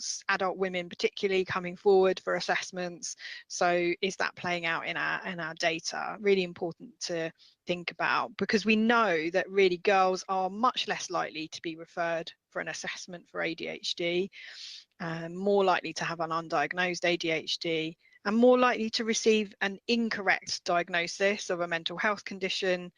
women, particularly coming forward for assessments. So, is that playing out in our data? Really important to think about, because we know that really girls are much less likely to be referred for an assessment for ADHD, more likely to have an undiagnosed ADHD, and more likely to receive an incorrect diagnosis of a mental health condition.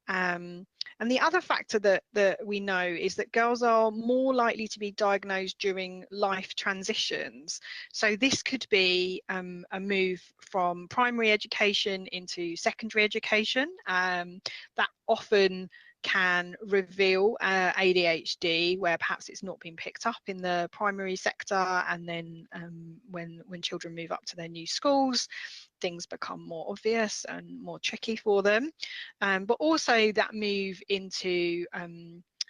And the other factor that we know is that girls are more likely to be diagnosed during life transitions. So this could be a move from primary education into secondary education. That often can reveal ADHD where perhaps it's not been picked up in the primary sector, and then when children move up to their new schools, things become more obvious and more tricky for them. But also that move into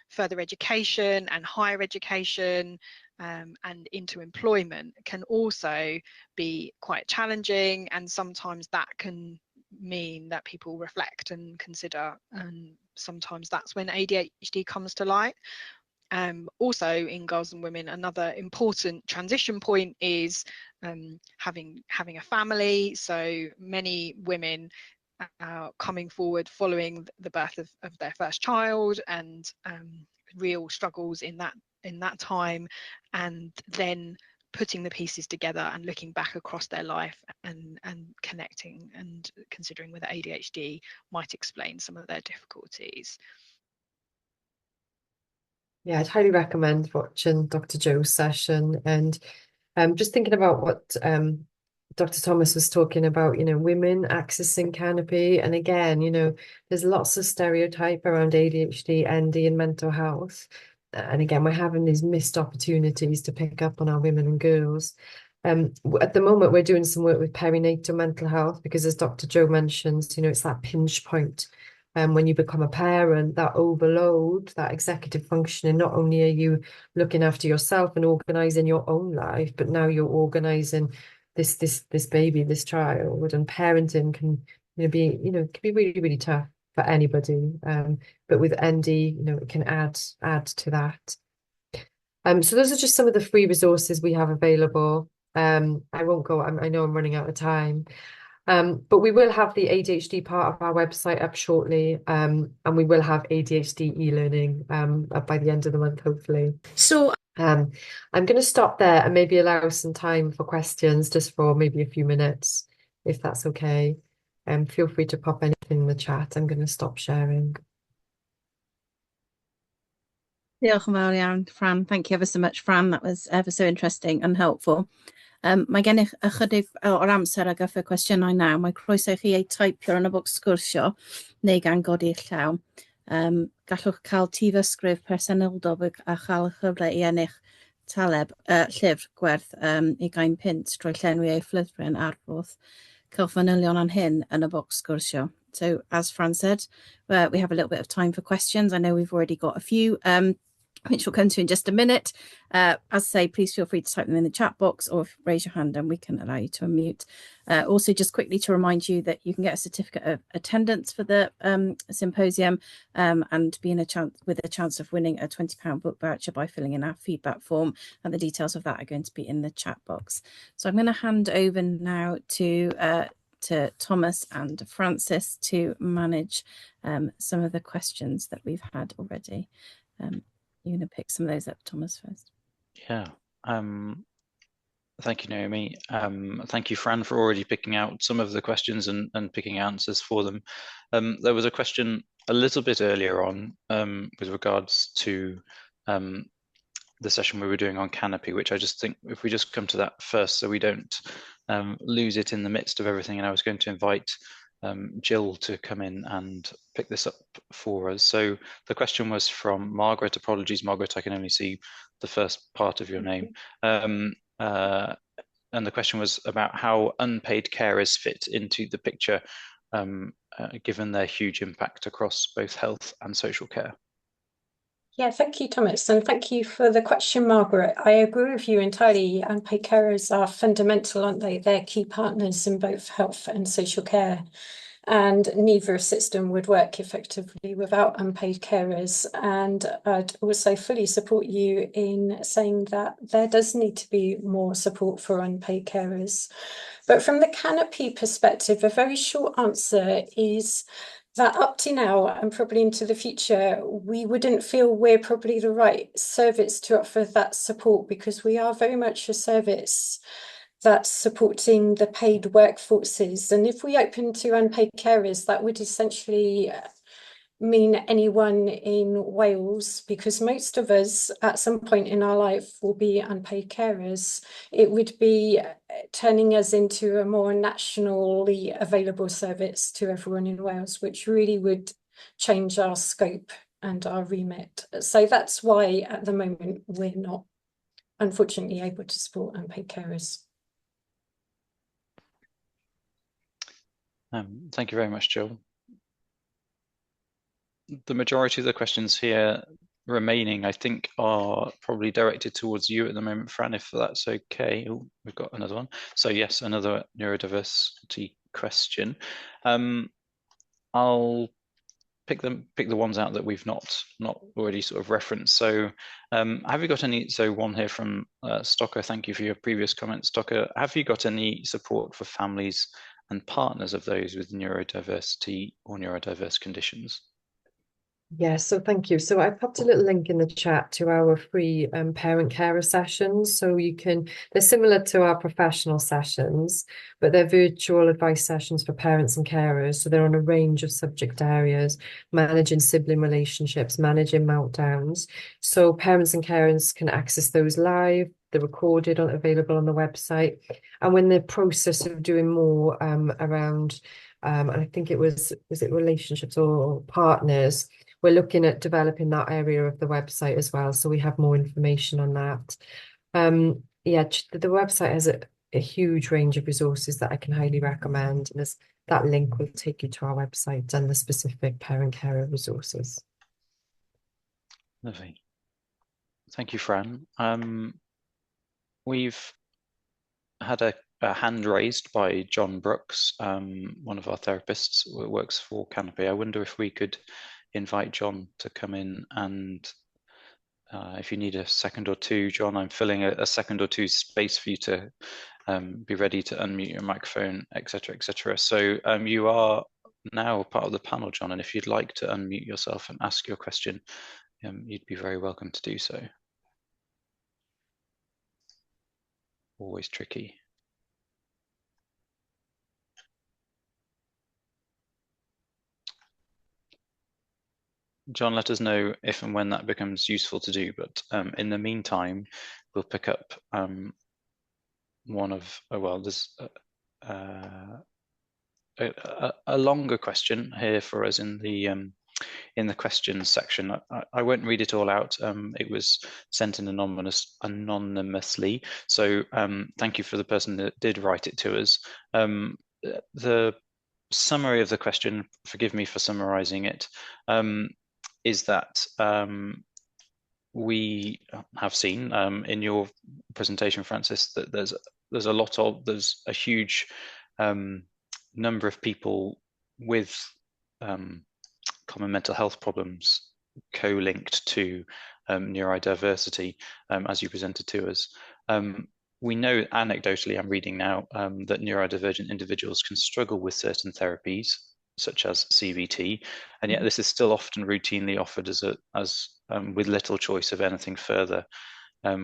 further education and higher education and into employment can also be quite challenging, and sometimes that can mean that people reflect and consider, and sometimes that's when ADHD comes to light. Also in girls and women, another important transition point is having a family. So many women coming forward following the birth of their first child, and real struggles in that time, and then putting the pieces together and looking back across their life and connecting and considering whether ADHD might explain some of their difficulties. Yeah, I'd highly recommend watching Dr. Jo's session, and just thinking about what Dr. Thomas was talking about, you know, women accessing Canopi. And again, you know, there's lots of stereotype around ADHD, ND and mental health. And again, we're having these missed opportunities to pick up on our women and girls. At the moment, we're doing some work with perinatal mental health, because as Dr. Jo mentions, you know, it's that pinch point when you become a parent, that overload, that executive functioning, not only are you looking after yourself and organising your own life, but now you're organising this baby, this child, and parenting can be can be really, really tough for anybody. But with ND, it can add to that. So those are just some of the free resources we have available. I won't go, I know I'm running out of time. But we will have the ADHD part of our website up shortly, and we will have ADHD e-learning up by the end of the month, hopefully. So I'm going to stop there and maybe allow some time for questions, just for maybe a few minutes, if that's okay. Feel free to pop anything in the chat. I'm going to stop sharing. Diolch yn fawr iawn, Fran. Thank you ever so much, Fran. That was ever so interesting and helpful. Mae gennych ychydig o'r amser ar gyfer cwestiynau nawr. Mae croeso i chi eu taipio yn y bocs sgwrsio neu gan godi'ch llaw. Gallwch cael tifysgrif presenoldeb a chael y chyfle i ennill llyfr gwerth £20 drwy llenwi ei fflythryn ar fodd. Cewch fanylion am hyn yn y bocs sgwrsio. So, as Fran said, we have a little bit of time for questions. I know we've already got a few, which we'll come to in just a minute. As I say, please feel free to type them in the chat box or raise your hand and we can allow you to unmute. Also, just quickly to remind you that you can get a certificate of attendance for the symposium and be with a chance of winning a £20 book voucher by filling in our feedback form, and the details of that are going to be in the chat box. So I'm going to hand over now to Thomas and Francis to manage some of the questions that we've had already. You're going to pick some of those up, Thomas, first. Yeah. Thank you, Naomi. Thank you, Fran, for already picking out some of the questions and picking answers for them. There was a question a little bit earlier on with regards to the session we were doing on Canopi, which I just think if we just come to that first so we don't lose it in the midst of everything. And I was going to invite Jill to come in and pick this up for us. So the question was from Margaret. Apologies, Margaret, I can only see the first part of your name. And the question was about how unpaid carers fit into the picture, given their huge impact across both health and social care. Yeah, thank you, Thomas, and thank you for the question, Margaret. I agree with you entirely. Unpaid carers are fundamental, aren't they? They're key partners in both health and social care, and neither system would work effectively without unpaid carers. And I'd also fully support you in saying that there does need to be more support for unpaid carers. But from the Canopi perspective, a very short answer is that up to now and probably into the future, we wouldn't feel we're probably the right service to offer that support, because we are very much a service that's supporting the paid workforces. And if we open to unpaid carers, that would essentially mean anyone in Wales, because most of us at some point in our life will be unpaid carers. It would be turning us into a more nationally available service to everyone in Wales, which really would change our scope and our remit. So that's why at the moment we're not, unfortunately, able to support unpaid carers. Thank you very much, Jill. The majority of the questions here remaining, I think, are probably directed towards you at the moment, Fran, if that's okay. Oh, we've got another one. So yes, another neurodiversity question. I'll pick the ones out that we've not already sort of referenced. So have you got any, so one here from Stocker, thank you for your previous comment, Stocker. Have you got any support for families and partners of those with neurodiversity or neurodiverse conditions? Yes, so thank you. So I popped a little link in the chat to our free parent carer sessions. So they're similar to our professional sessions, but they're virtual advice sessions for parents and carers. So they're on a range of subject areas: managing sibling relationships, managing meltdowns. So parents and carers can access those live. They're recorded, available on the website. And when the process of doing more around, and I think was it relationships or partners, we're looking at developing that area of the website as well, so we have more information on that. Yeah, the website has a huge range of resources that I can highly recommend. And that link will take you to our website and the specific parent carer resources. Lovely. Thank you, Fran. We've had a hand raised by John Brooks, one of our therapists who works for Canopi. I wonder if we could invite John to come in, and if you need a second or two, John, I'm filling a second or two space for you to be ready to unmute your microphone, etc., etc. So you are now part of the panel, John, and if you'd like to unmute yourself and ask your question, you'd be very welcome to do so. Always tricky. John, let us know if and when that becomes useful to do, but in the meantime, we'll pick up one of, there's a longer question here for us in the questions section. I won't read it all out. It was sent in anonymously. So thank you for the person that did write it to us. The summary of the question, forgive me for summarizing it, is that we have seen in your presentation, Francis, that there's a huge number of people with common mental health problems co-linked to neurodiversity, as you presented to us. We know anecdotally, I'm reading now, that neurodivergent individuals can struggle with certain therapies, such as CBT, and yet this is still often routinely offered as with little choice of anything further,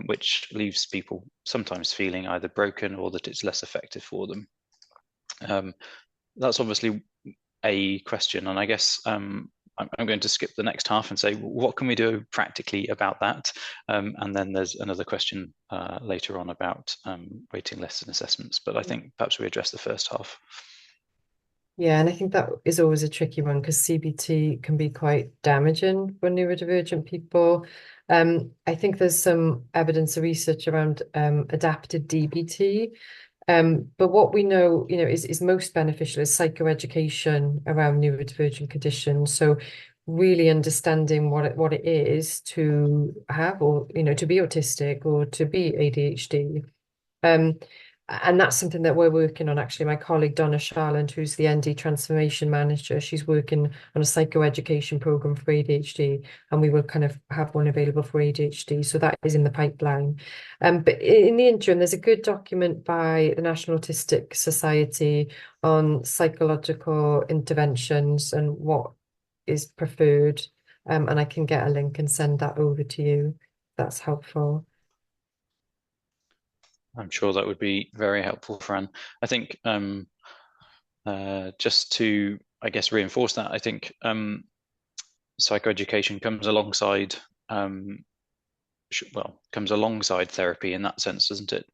which leaves people sometimes feeling either broken or that it's less effective for them. That's obviously a question, and I guess I'm going to skip the next half and say, what can we do practically about that? And then there's another question later on about waiting lists and assessments, but I think perhaps we address the first half. Yeah, and I think that is always a tricky one because CBT can be quite damaging for neurodivergent people. I think there's some evidence of research around adapted DBT. But what we know, is most beneficial is psychoeducation around neurodivergent conditions. So really understanding what it is to have, or to be autistic or to be ADHD. And that's something that we're working on. Actually, my colleague Donna Charland, who's the ND Transformation Manager, she's working on a psychoeducation program for ADHD, and we will kind of have one available for ADHD. So that is in the pipeline. But in the interim, there's a good document by the National Autistic Society on psychological interventions and what is preferred. And I can get a link and send that over to you. That's helpful. I'm sure that would be very helpful, Fran. I think just to, I guess, reinforce that, I think psychoeducation comes alongside, comes alongside therapy in that sense, doesn't it?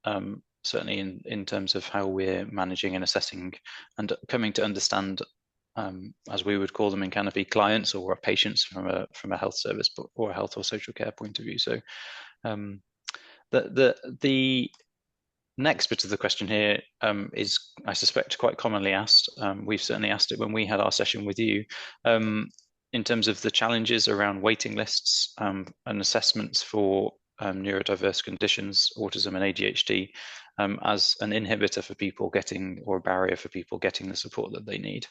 Certainly in terms of how we're managing and assessing and coming to understand, as we would call them in Canopi, clients or patients from a health service or a health or social care point of view. So the next bit of the question here is, I suspect, quite commonly asked. We've certainly asked it when we had our session with you, in terms of the challenges around waiting lists and assessments for neurodiverse conditions, autism and ADHD, as an inhibitor for people getting, or a barrier for people getting the support that they need.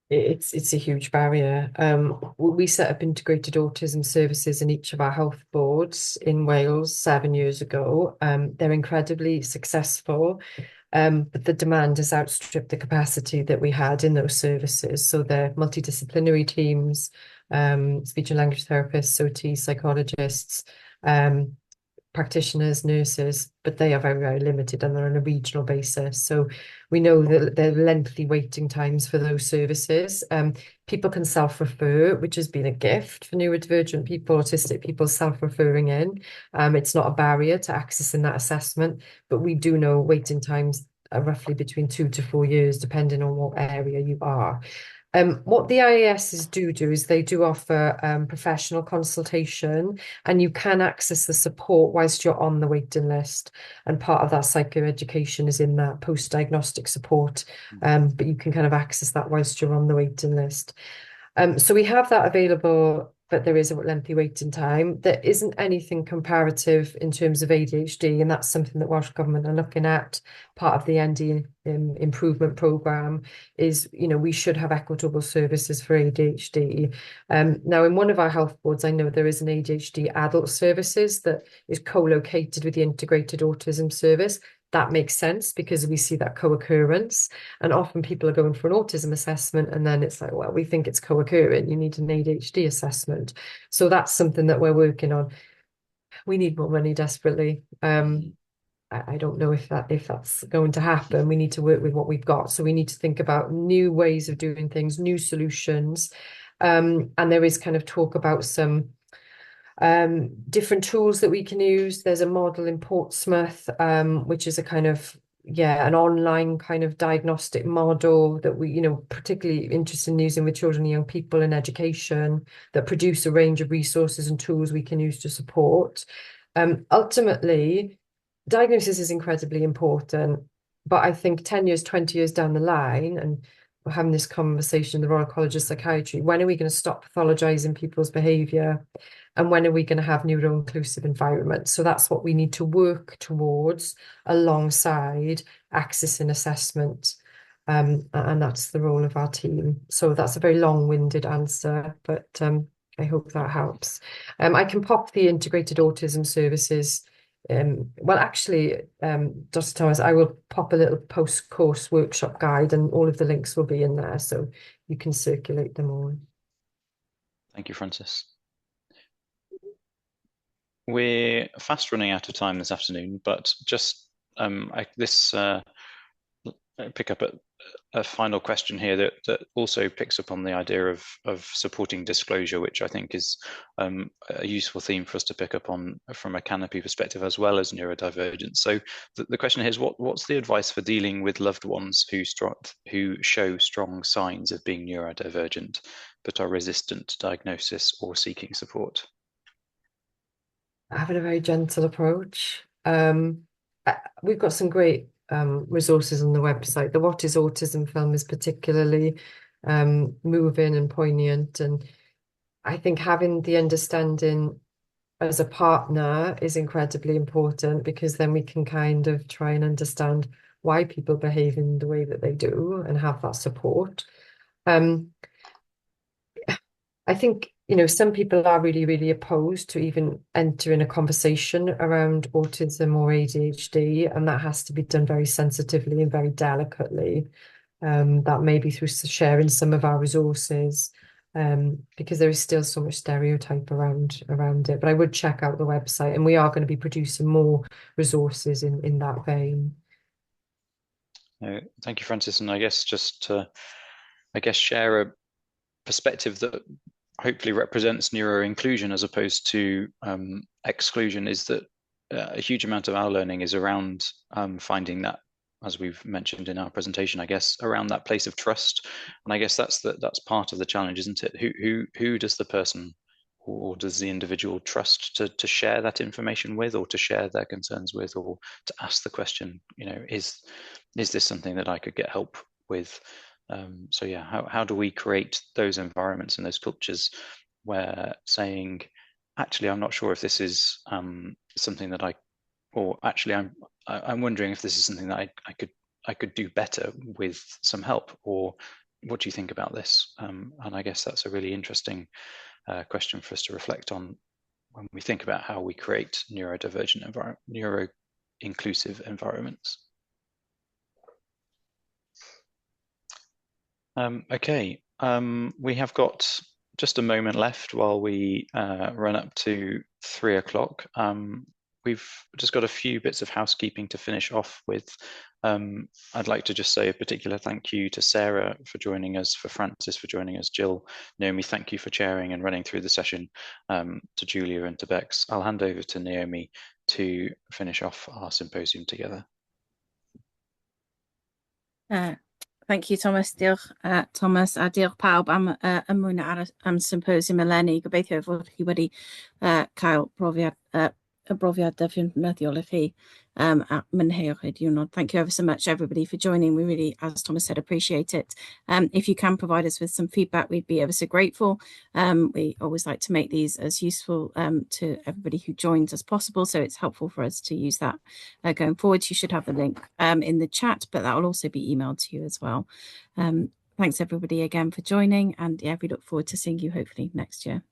It's a huge barrier. We set up integrated autism services in each of our health boards in Wales 7 years ago. They're incredibly successful, but the demand has outstripped the capacity that we had in those services. So they're multidisciplinary teams, speech and language therapists, OT psychologists, practitioners, nurses, but they are very, very limited and they're on a regional basis. So we know that there are lengthy waiting times for those services. People can self-refer, which has been a gift for neurodivergent people, autistic people self-referring in. It's not a barrier to accessing that assessment, but we do know waiting times are roughly between 2 to 4 years, depending on what area you are. What the IASs do is they do offer professional consultation, and you can access the support whilst you're on the waiting list. And part of that psychoeducation is in that post-diagnostic support, but you can kind of access that whilst you're on the waiting list. So we have that available, but there is a lengthy waiting time. There isn't anything comparative in terms of ADHD, and that's something that Welsh Government are looking at. Part of the ND improvement programme is, we should have equitable services for ADHD. Now, in one of our health boards, I know there is an ADHD adult services that is co-located with the integrated autism service. That makes sense because we see that co-occurrence, and often people are going for an autism assessment and then it's like, well, we think it's co-occurring, you need an ADHD assessment. So that's something that we're working on. We need more money desperately. I don't know if that's going to happen. We need to work with what we've got. So we need to think about new ways of doing things, new solutions. And there is kind of talk about some different tools that we can use. There's a model in Portsmouth, which is a kind of, an online kind of diagnostic model that we, particularly interested in using with children and young people in education, that produce a range of resources and tools we can use to support. Ultimately, diagnosis is incredibly important, but I think 10 years, 20 years down the line, and we're having this conversation in the Royal College of Psychiatry, when are we going to stop pathologizing people's behavior? And when are we going to have neuro-inclusive environments? So that's what we need to work towards alongside access and assessment. And that's the role of our team. So that's a very long-winded answer, but I hope that helps. I can pop the integrated autism services. Well, actually, Dr. Thomas, I will pop a little post-course workshop guide, and all of the links will be in there, so you can circulate them all. Thank you, Frances. We're fast running out of time this afternoon, but just pick up a final question here that also picks up on the idea of supporting disclosure, which I think is a useful theme for us to pick up on from a Canopi perspective, as well as neurodivergence. So the question here is, what's the advice for dealing with loved ones who show strong signs of being neurodivergent but are resistant to diagnosis or seeking support? Having a very gentle approach. We've got some great resources on the website. The What is Autism film is particularly moving and poignant, and I think having the understanding as a partner is incredibly important, because then we can kind of try and understand why people behave in the way that they do and have that support. I think, some people are really, really opposed to even entering a conversation around autism or ADHD, and that has to be done very sensitively and very delicately. That may be through sharing some of our resources, because there is still so much stereotype around it. But I would check out the website, and we are going to be producing more resources in that vein. Thank you, Frances. And I guess just to, share a perspective that hopefully represents neuro-inclusion as opposed to exclusion, is that a huge amount of our learning is around finding that, as we've mentioned in our presentation, I guess, around that place of trust. And I guess that's part of the challenge, isn't it? Who does the person or does the individual trust to share that information with, or to share their concerns with, or to ask the question, is this something that I could get help with? So yeah, how do we create those environments and those cultures where saying, actually, I'm not sure if this is something that I'm wondering if this is something that I could do better with some help, or what do you think about this? And I guess that's a really interesting question for us to reflect on when we think about how we create neurodivergent neuro-inclusive environments. Okay, we have got just a moment left while we run up to 3 o'clock. We've just got a few bits of housekeeping to finish off with. I'd like to just say a particular thank you to Sarah for joining us, for Frances for joining us, Jill, Naomi, thank you for chairing and running through the session, to Julia and to Bex. I'll hand over to Naomi to finish off our symposium together. Thank you, Thomas. Diolch, Thomas, a diolch pawb am ymwneud am symposium eleni. Gobeithio fod chi wedi cael y brofiad defnyddiol I chi a mwynheuwch y diwrnod. Thank you ever so much, everybody, for joining. We really, as Thomas said, appreciate it. If you can provide us with some feedback, we'd be ever so grateful. We always like to make these as useful to everybody who joins as possible, so it's helpful for us to use that going forward. You should have the link in the chat, but that will also be emailed to you as well. Thanks, everybody, again for joining, and yeah, we look forward to seeing you hopefully next year.